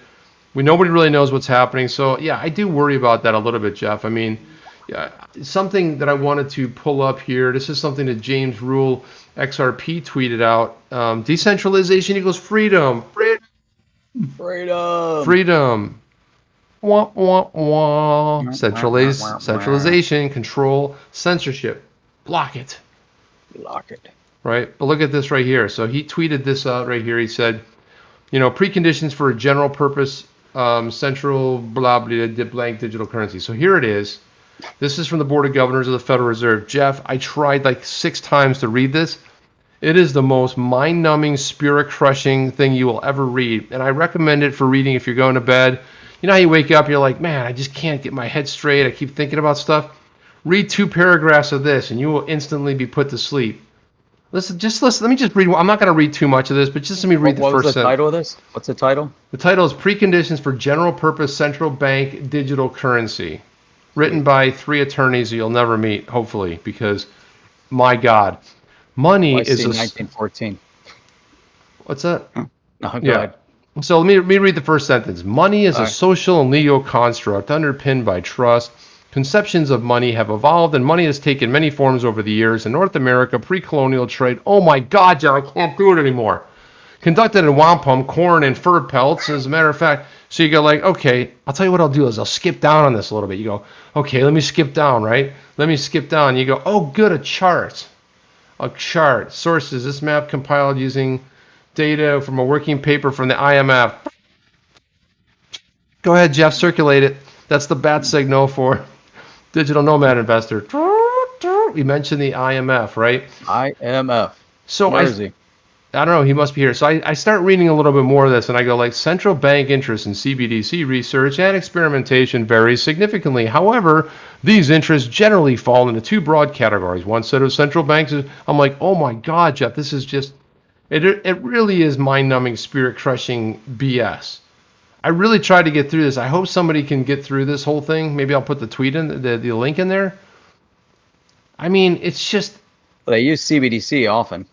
Nobody really knows what's happening. So yeah, I do worry about that a little bit, Jeff. I mean, something that I wanted to pull up here. This is something that James Rule XRP tweeted out. Decentralization equals freedom. Freedom. Wah, wah, wah. Centralization, control, censorship. Block it. Right? But look at this right here. So he tweeted this out right here. He said, preconditions for a general purpose central blah, blah, blah, blank digital currency. So here it is. This is from the Board of Governors of the Federal Reserve. Jeff, I tried like 6 times to read this. It is the most mind-numbing, spirit-crushing thing you will ever read. And I recommend it for reading if you're going to bed. You know how you wake up, you're like, man, I just can't get my head straight. I keep thinking about stuff. Read 2 paragraphs of this, and you will instantly be put to sleep. Listen. Let me just read. I'm not going to read too much of this, but just let me read the first sentence. What was the title of this? What's the title? The title is Preconditions for General-Purpose Central Bank Digital Currency. Written by 3 attorneys you'll never meet, hopefully, because, my God, money is 1914. What's that? No, go ahead. So let me read the first sentence. Money is a social and legal construct underpinned by trust. Conceptions of money have evolved, and money has taken many forms over the years. In North America, pre-colonial trade. Oh my God, John, I can't do it anymore. Conducted in wampum, corn, and fur pelts. As a matter of fact. So you go like, okay, I'll tell you what I'll do is I'll skip down on this a little bit. You go, okay, let me skip down, right? Let me skip down. You go, oh, good, a chart. A chart. Sources, this map compiled using data from a working paper from the IMF. Go ahead, Jeff, circulate it. That's the bat signal for digital nomad investor. We mentioned the IMF, right? IMF. So Where is he? I don't know, he must be here. So I start reading a little bit more of this, and I go like, central bank interest in CBDC research and experimentation varies significantly. However, these interests generally fall into two broad categories. One set of central banks is, I'm like, oh my God, Jeff, this is just, it really is mind-numbing, spirit-crushing BS. I really tried to get through this. I hope somebody can get through this whole thing. Maybe I'll put the tweet in, the link in there. I mean, it's just, Well, they use CBDC often.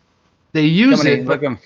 they use it, but Look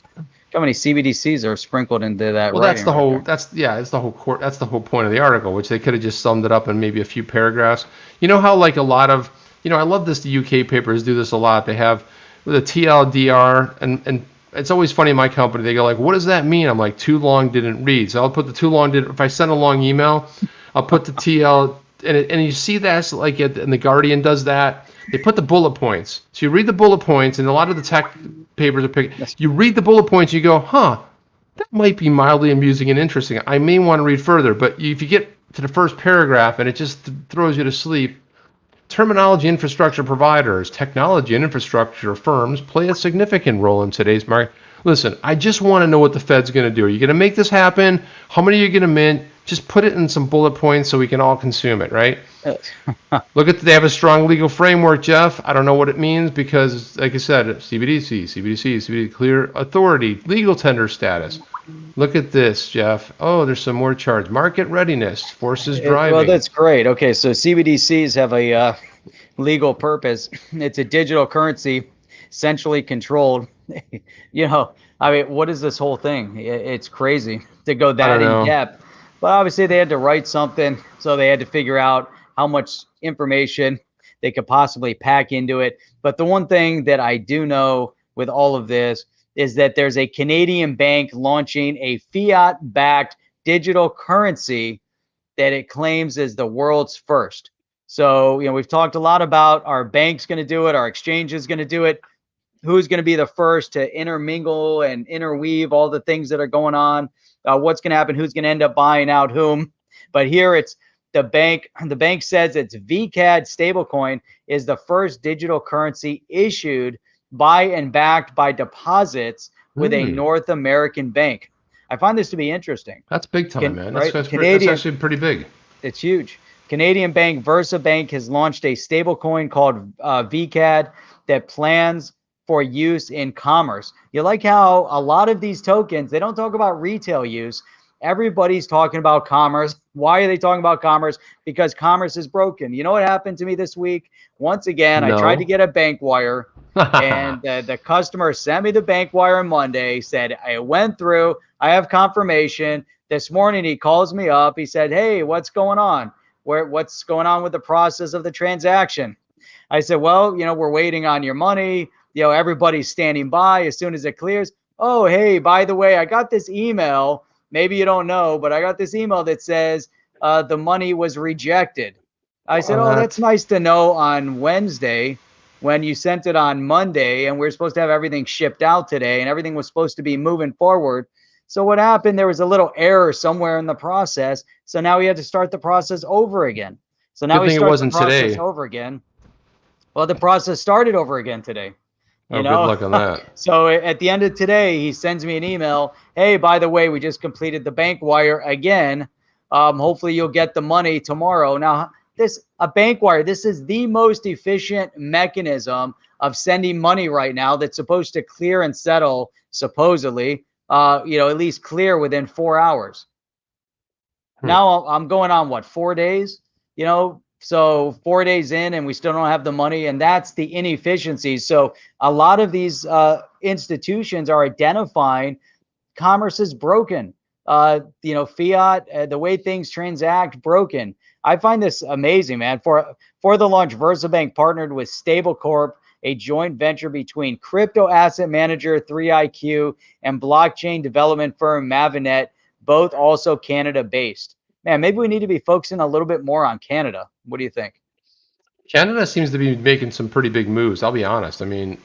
how many CBDCs are sprinkled into that. well, writing right there. that's the whole point of the article, which they could have just summed it up in maybe a few paragraphs. You know how like a lot of, I love this, the UK papers do this a lot. They have the TLDR, and it's always funny in my company, they go like, what does that mean? I'm like, too long didn't read. So I'll put the too long didn't, if I send a long email, I'll put the TL, and you see that's like, and the Guardian does that. They put the bullet points. So you read the bullet points, and a lot of the tech papers are picking. You read the bullet points, you go, that might be mildly amusing and interesting. I may want to read further, but if you get to the first paragraph and it just throws you to sleep, terminology infrastructure providers, technology and infrastructure firms play a significant role in today's market. Listen, I just want to know what the Fed's going to do. Are you going to make this happen? How many are you going to mint? Just put it in some bullet points so we can all consume it, right? They have a strong legal framework, Jeff. I don't know what it means because, like I said, CBDC, clear authority, legal tender status. Look at this, Jeff. Oh, there's some more charge. Market readiness, forces driving. Well, that's great. Okay, so CBDCs have a legal purpose. It's a digital currency, centrally controlled. I mean, what is this whole thing? It's crazy to go that in depth. But obviously, they had to write something, so they had to figure out how much information they could possibly pack into it. But the one thing that I do know with all of this is that there's a Canadian bank launching a fiat-backed digital currency that it claims is the world's first. So, we've talked a lot about our bank's going to do it, our exchange is going to do it. Who's going to be the first to intermingle and interweave all the things that are going on? What's going to happen? Who's going to end up buying out whom? But here it's the bank. The bank says its VCAD stablecoin is the first digital currency issued by and backed by deposits with a North American bank. I find this to be interesting. That's big time, man. Right? That's actually pretty big. It's huge. Canadian bank VersaBank has launched a stablecoin called VCAD that plans for use in commerce. You like how a lot of these tokens, they don't talk about retail use. Everybody's talking about commerce. Why are they talking about commerce? Because commerce is broken. You know what happened to me this week? Once again, I tried to get a bank wire, and the customer sent me the bank wire on Monday, said I went through, I have confirmation. This morning he calls me up. He said, hey, what's going on? What's going on with the process of the transaction? I said, well, we're waiting on your money. Everybody's standing by. As soon as it clears, oh, hey, by the way, I got this email. Maybe you don't know, but I got this email that says the money was rejected. I said, oh, that's nice to know on Wednesday when you sent it on Monday, and we're supposed to have everything shipped out today, and everything was supposed to be moving forward. So what happened? There was a little error somewhere in the process. So now we had to start the process over again. So now we start the process over again. Well, the process started over again today. Good luck on that. So at the end of today, he sends me an email. Hey, by the way, we just completed the bank wire again. Hopefully you'll get the money tomorrow. Now, a bank wire, this is the most efficient mechanism of sending money right now that's supposed to clear and settle, supposedly, at least clear within 4 hours. Now I'm going on 4 days, So 4 days in and we still don't have the money, and that's the inefficiencies. So a lot of these institutions are identifying commerce is broken. Fiat, the way things transact, broken. I find this amazing, man. For the launch, VersaBank partnered with StableCorp, a joint venture between crypto asset manager 3iQ and blockchain development firm Mavinet, both also Canada-based. Man, maybe we need to be focusing a little bit more on Canada. What do you think? Canada seems to be making some pretty big moves. I'll be honest. I mean,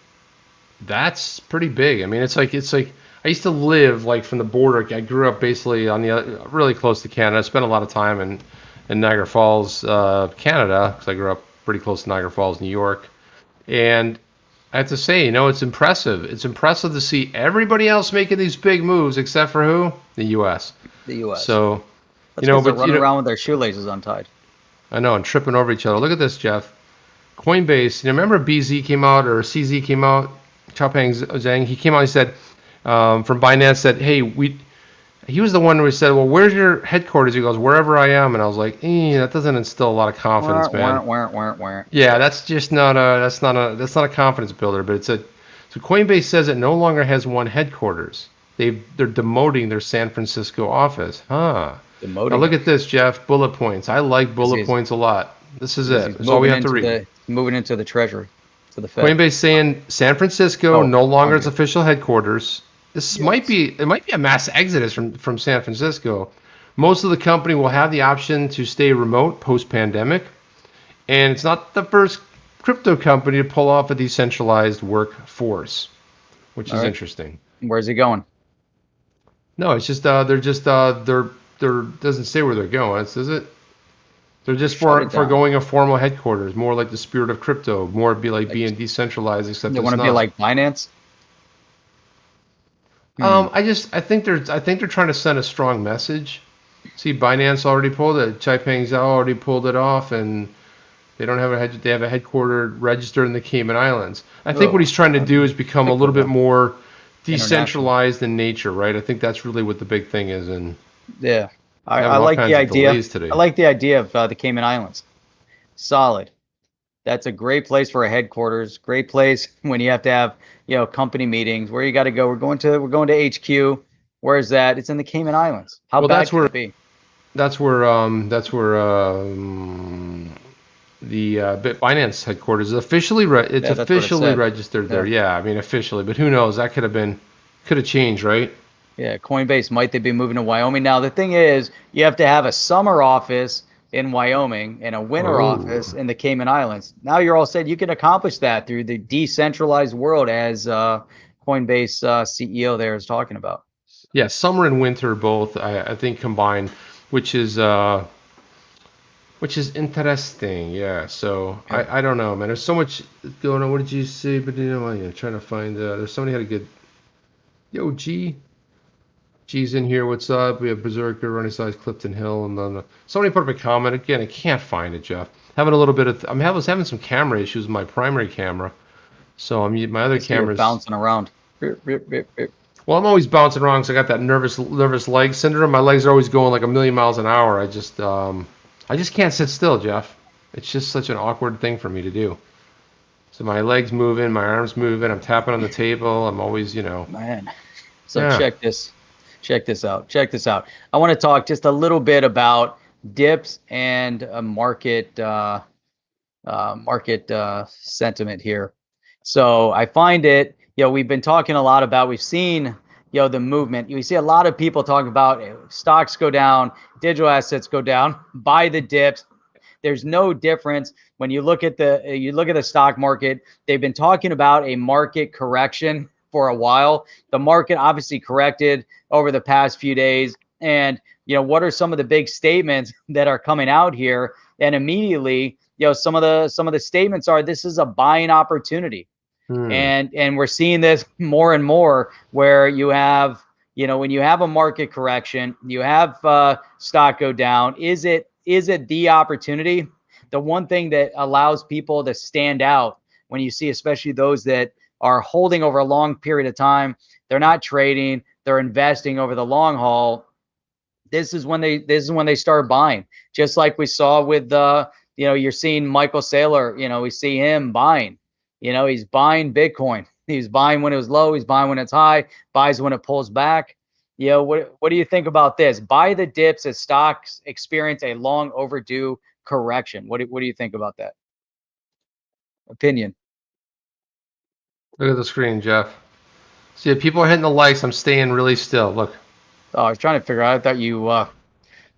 that's pretty big. I mean, it's like I used to live like from the border. I grew up basically on really close to Canada. I spent a lot of time in Niagara Falls, Canada, because I grew up pretty close to Niagara Falls, New York. And I have to say, you know, it's impressive. It's impressive to see everybody else making these big moves, except for who? The U.S. The U.S. So, That's because they're running around with their shoelaces untied. I know, and tripping over each other. Look at this, Jeff. Coinbase. You know, remember BZ came out or CZ came out? Chaopeng Zhang. He came out. He said from Binance said, "Hey, He was the one who said, "Well, where's your headquarters?" He goes, "Wherever I am." And I was like, that doesn't instill a lot of confidence, man. Yeah, that's just not a confidence builder. But so Coinbase says it no longer has one headquarters. They're demoting their San Francisco office. Demoting. Now look at this, Jeff. Bullet points. I like bullet points a lot. This is it. That's all we have to read. Moving into the Treasury, to the Fed. Coinbase saying San Francisco no longer its official headquarters. This might be a mass exodus from San Francisco. Most of the company will have the option to stay remote post-pandemic, and it's not the first crypto company to pull off a decentralized workforce, which is interesting. Where's he going? No, it's just they're doesn't say where they're going. Does it? They're just foregoing a formal headquarters, more like the spirit of crypto, more be like being decentralized, except they want to be like Binance. I think they're trying to send a strong message. See, Binance already pulled it. Chaopeng Zhao already pulled it off, and they don't have they have a headquarter registered in the Cayman Islands. I think what he's trying to do is become a little bit more decentralized in nature, right? I think that's really what the big thing is. And yeah, I like the idea. I like the idea of the Cayman Islands. Solid. That's a great place for a headquarters. Great place when you have to have, company meetings. Where you got to go? We're going to HQ. Where is that? It's in the Cayman Islands. How bad could it be? That's where the Binance headquarters is officially registered there. Yeah, I mean officially, but who knows? That could have changed, right? Yeah, Coinbase might they be moving to Wyoming now. The thing is, you have to have a summer office in Wyoming and a winter office in the Cayman Islands. Now you're all said you can accomplish that through the decentralized world, as Coinbase CEO there is talking about. Yeah, summer and winter both, I think combined, which is interesting. Yeah, so I don't know, man. There's so much going on. What did you say? But trying to find. There's somebody had a good. Yo, G's in here. What's up? We have Berserker, Running Size, Clifton Hill, and then somebody put up a comment again. I can't find it, Jeff. Having a little bit of. I was having some camera issues with my primary camera, so my other camera's bouncing around. Well, I'm always bouncing around because I got that nervous leg syndrome. My legs are always going like a million miles an hour. I just can't sit still, Jeff. It's just such an awkward thing for me to do. So my legs moving, my arms moving. I'm tapping on the table. I'm always, Man, so yeah. Check this out. I want to talk just a little bit about dips and market sentiment here. So I find it. We've been talking a lot about. We've seen the movement. You see a lot of people talking about stocks go down, digital assets go down, buy the dips. There's no difference when you look at the stock market. They've been talking about a market correction for a while. The market obviously corrected over the past few days. And what are some of the big statements that are coming out here? And immediately, some of the statements are this is a buying opportunity. And we're seeing this more and more where you have, when you have a market correction, you have stock go down. Is it the opportunity? The one thing that allows people to stand out when you see, especially those that are holding over a long period of time, they're not trading, they're investing over the long haul. This is when they start buying. Just like we saw with you're seeing Michael Saylor, we see him buying. He's buying Bitcoin. He's buying when it was low. He's buying when it's high. Buys when it pulls back. What do you think about this? Buy the dips as stocks experience a long overdue correction. What do you think about that? Opinion. Look at the screen, Jeff. See, if people are hitting the likes, I'm staying really still. Look. Oh, I was trying to figure out. I thought you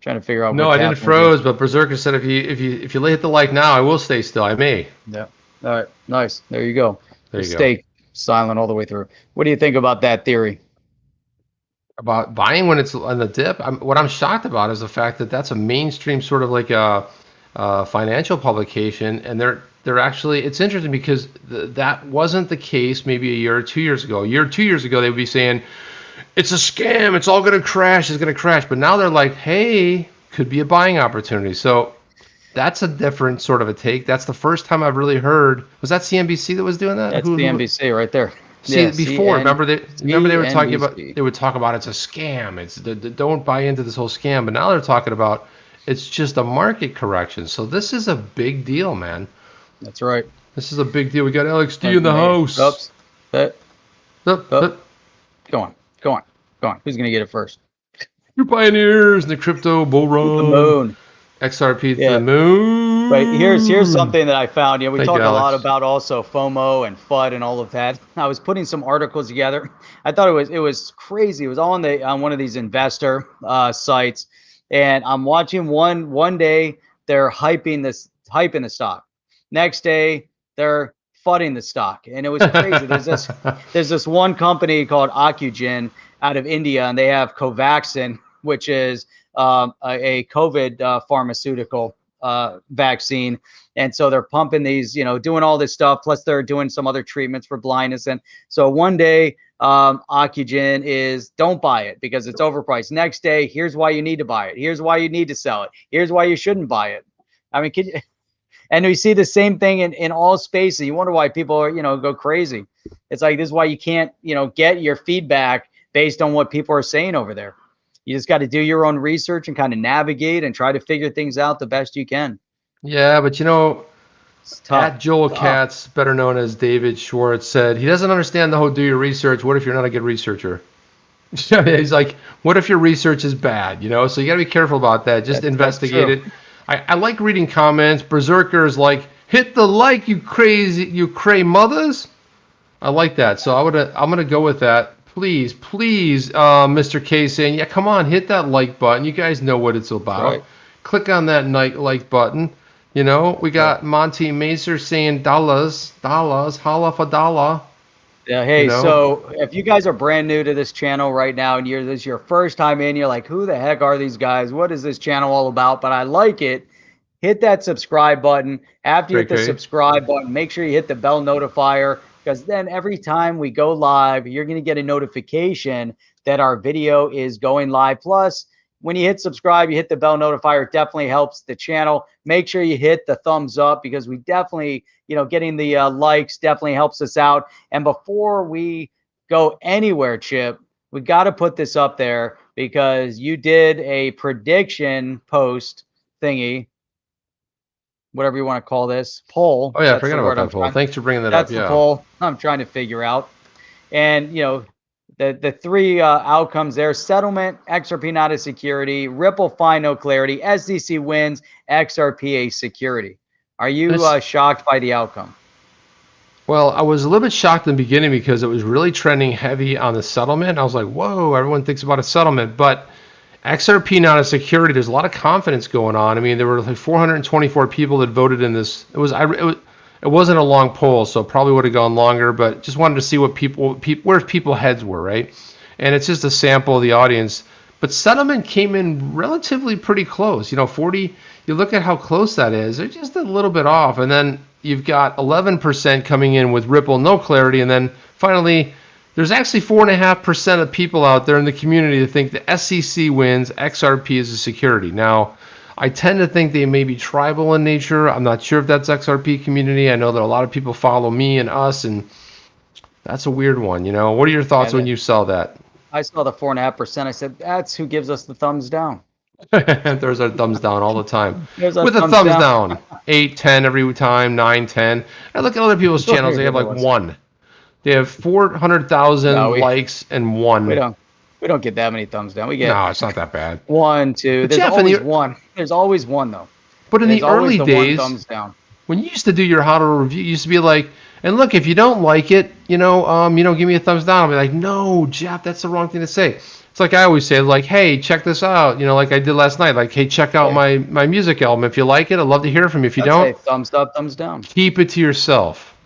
trying to figure out. No, I didn't froze, but Berserker said if you hit the like now, I will stay still. I may. Yeah. All right, nice. There you go. Stay silent all the way through. What do you think about that theory? about buying when it's on the dip. What I'm shocked about is the fact that that's a mainstream sort of like a financial publication, and they're actually, it's interesting because that wasn't the case maybe a year or 2 years ago. A year or 2 years ago, they would be saying it's a scam, it's all going to crash, it's going to crash. But now they're like, hey, could be a buying opportunity. So that's a different sort of a take. That's the first time I've really heard. Was that CNBC that was doing that? That's CNBC right there. See, Yeah, before, remember they were talking about, CNBC. they would talk about it's a scam. It's don't buy into this whole scam. But now they're talking about it's just a market correction. So this is a big deal, man. That's right. This is a big deal. We got LXD in the house. Oops. Up. Go on. Who's gonna get it first? You're pioneers in the crypto bull run. The moon. XRP to Yeah. the moon. Right. Here's something that I found. We Thank talked you, a lot Alex. about also FOMO and FUD and all of that. I was putting some articles together. I thought it was crazy. It was all on one of these investor sites, and I'm watching one day they're hyping the stock. Next day they're fudding the stock, and it was crazy. There's this one company called Ocugen out of India, and they have Covaxin, which is a COVID pharmaceutical vaccine. And so they're pumping these, doing all this stuff. Plus they're doing some other treatments for blindness. And so one day, Ocugen is don't buy it because it's overpriced. Next day, here's why you need to buy it. Here's why you need to sell it. Here's why you shouldn't buy it. I mean, and we see the same thing in all spaces. You wonder why people are, go crazy. It's like, this is why you can't, get your feedback based on what people are saying over there. You just got to do your own research and kind of navigate and try to figure things out the best you can. Yeah, but It's tough. At Joel Katz, better known as David Schwartz, said he doesn't understand the whole do your research. What if you're not a good researcher? He's like, what if your research is bad? So you got to be careful about that. Just investigate it. I like reading comments. Berserkers like, hit the like, you cray mothers. I like that. So I'm gonna go with that. Please, Mr. K saying, yeah, come on, hit that like button. You guys know what it's about. Right. Click on that like button. We got Monty Macer saying dollars, holla for dollar. Yeah. Hey, so if you guys are brand new to this channel right now and this is your first time in, you're like, who the heck are these guys? What is this channel all about? But I like it. Hit that subscribe button. After you hit the subscribe button, make sure you hit the bell notifier, because then every time we go live, you're going to get a notification that our video is going live. Plus, when you hit subscribe, you hit the bell notifier. It definitely helps the channel. Make sure you hit the thumbs up, because we definitely, getting the likes definitely helps us out. And before we go anywhere, Chip, we got to put this up there because you did a prediction post thingy, whatever you want to call this, poll. Oh yeah, I forgot about that poll. Thanks for bringing that up. That's the poll I'm trying to figure out. And the three outcomes there: settlement, XRP not a security; Ripple find no clarity; SEC wins, XRP a security. Are you shocked by the outcome? Well, I was a little bit shocked in the beginning because it was really trending heavy on the settlement. I was like, whoa, everyone thinks about a settlement, but XRP not a security. There's a lot of confidence going on. I mean, there were like 424 people that voted in this. It wasn't a long poll, so it probably would have gone longer, but just wanted to see what where people's heads were, right? And it's just a sample of the audience. But settlement came in relatively pretty close. 40. You look at how close that is. They're just a little bit off, and then you've got 11% coming in with Ripple no clarity, and then finally, there's actually 4.5% of people out there in the community that think the SEC wins, XRP is a security. Now, I tend to think they may be tribal in nature. I'm not sure if that's XRP community. I know that a lot of people follow me and us, and that's a weird one. What are your thoughts when you saw that? I saw the 4.5%. I said, that's who gives us the thumbs down. There's our thumbs down all the time. With a thumbs down. 8, 10 every time, 9, 10. I look at other people's channels. They have like 1. They have 400,000 likes and 1. We don't get that many thumbs down. We get it's not that bad. 1, 2. There's always one. There's always one though. But in the early days, thumbs down. When you used to do your how to review, you used to be like, and look, if you don't like it, give me a thumbs down. I'll be like, no, Jeff, that's the wrong thing to say. It's like I always say, like, hey, check this out. Like I did last night. Like, hey, check out my music album. If you like it, I'd love to hear from you. If you don't, thumbs up, thumbs down. Keep it to yourself.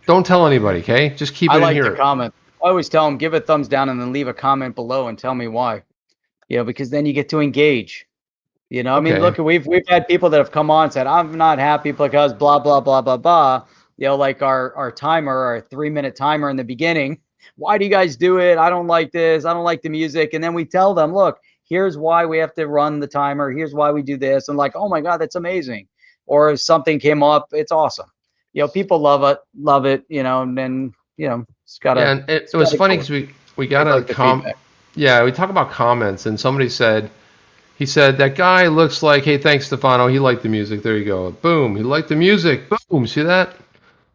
Don't tell anybody, okay? Just keep it in here. I like the comment. I always tell them, give a thumbs down and then leave a comment below and tell me why. Because then you get to engage. I mean, Okay. look, we've had people that have come on and said, I'm not happy because blah, blah, blah, blah, blah. Like our timer, our 3-minute timer in the beginning. Why do you guys do it? I don't like this. I don't like the music. And then we tell them, look, here's why we have to run the timer. Here's why we do this. And like, oh my God, that's amazing. Or if something came up, it's awesome. People love it, and then, it's got to. Yeah, and it was funny because we got a feedback. Yeah, we talk about comments, and somebody said, he said, that guy looks like, hey, thanks, Stefano. He liked the music. There you go. Boom. He liked the music. Boom. See that?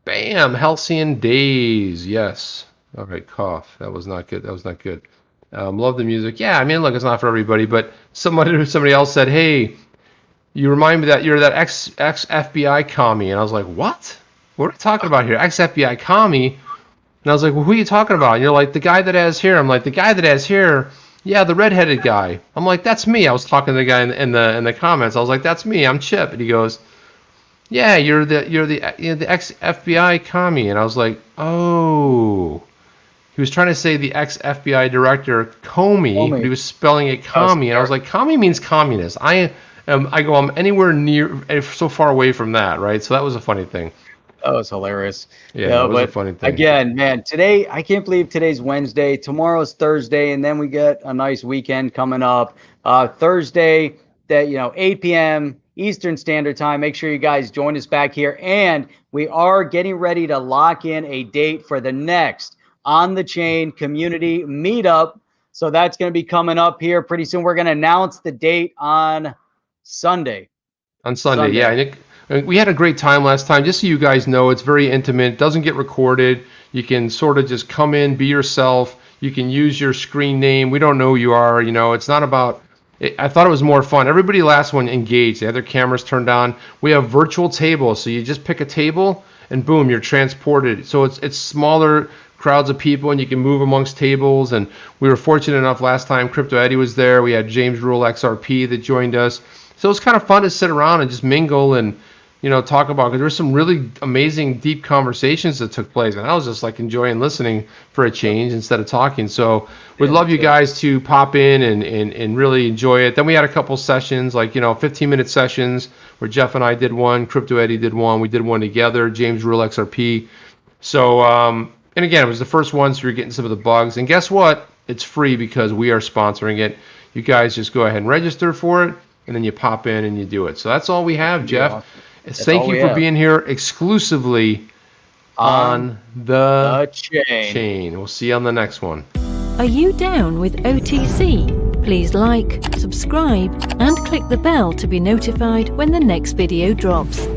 Bam. Halcyon Days. Yes. All right. Cough. That was not good. That was not good. Love the music. Yeah. I mean, look, it's not for everybody, but somebody else said, hey, you remind me that you're that ex FBI commie. And I was like, what? What are we talking about here? Ex FBI commie. And I was like, well, who are you talking about? And you're like, the guy that has hair. I'm like, the guy that has hair. Yeah, the redheaded guy. I'm like, that's me. I was talking to the guy in the comments. I was like, that's me. I'm Chip. And he goes, yeah, you're the ex FBI commie. And I was like, oh. He was trying to say the ex FBI director Comey, but he was spelling it commie. And I was like, commie means communist. I'm anywhere near, so far away from that, right? So that was a funny thing. That was hilarious. Yeah, that was a funny thing. Again, man, today, I can't believe today's Wednesday. Tomorrow's Thursday, and then we get a nice weekend coming up. Thursday, 8 p.m. Eastern Standard Time. Make sure you guys join us back here. And we are getting ready to lock in a date for the next On the Chain community meetup. So that's going to be coming up here pretty soon. We're going to announce the date on Sunday. On Sunday. Yeah. Nick, we had a great time last time. Just so you guys know, it's very intimate. It doesn't get recorded. You can sort of just come in, be yourself. You can use your screen name. We don't know who you are. It's not about. I thought it was more fun. Everybody last one engaged. They had their cameras turned on. We have virtual tables, so you just pick a table and boom, you're transported. So it's smaller crowds of people and you can move amongst tables. And we were fortunate enough last time Crypto Eddie was there. We had James Rule XRP that joined us. So it's kind of fun to sit around and just mingle and talk about, because there were some really amazing deep conversations that took place, and I was just like enjoying listening for a change instead of talking. So we'd love you guys to pop in and really enjoy it. Then we had a couple sessions, like 15-minute sessions where Jeff and I did one, Crypto Eddie did one, we did one together, James Rule XRP. So and again, it was the first one, so you're getting some of the bugs. And guess what? It's free because we are sponsoring it. You guys just go ahead and register for it, and then you pop in and you do it. So that's all we have, Jeff. Yeah. Thank you for being here exclusively on the chain. We'll see you on the next one. Are you down with OTC? Please like, subscribe, and click the bell to be notified when the next video drops.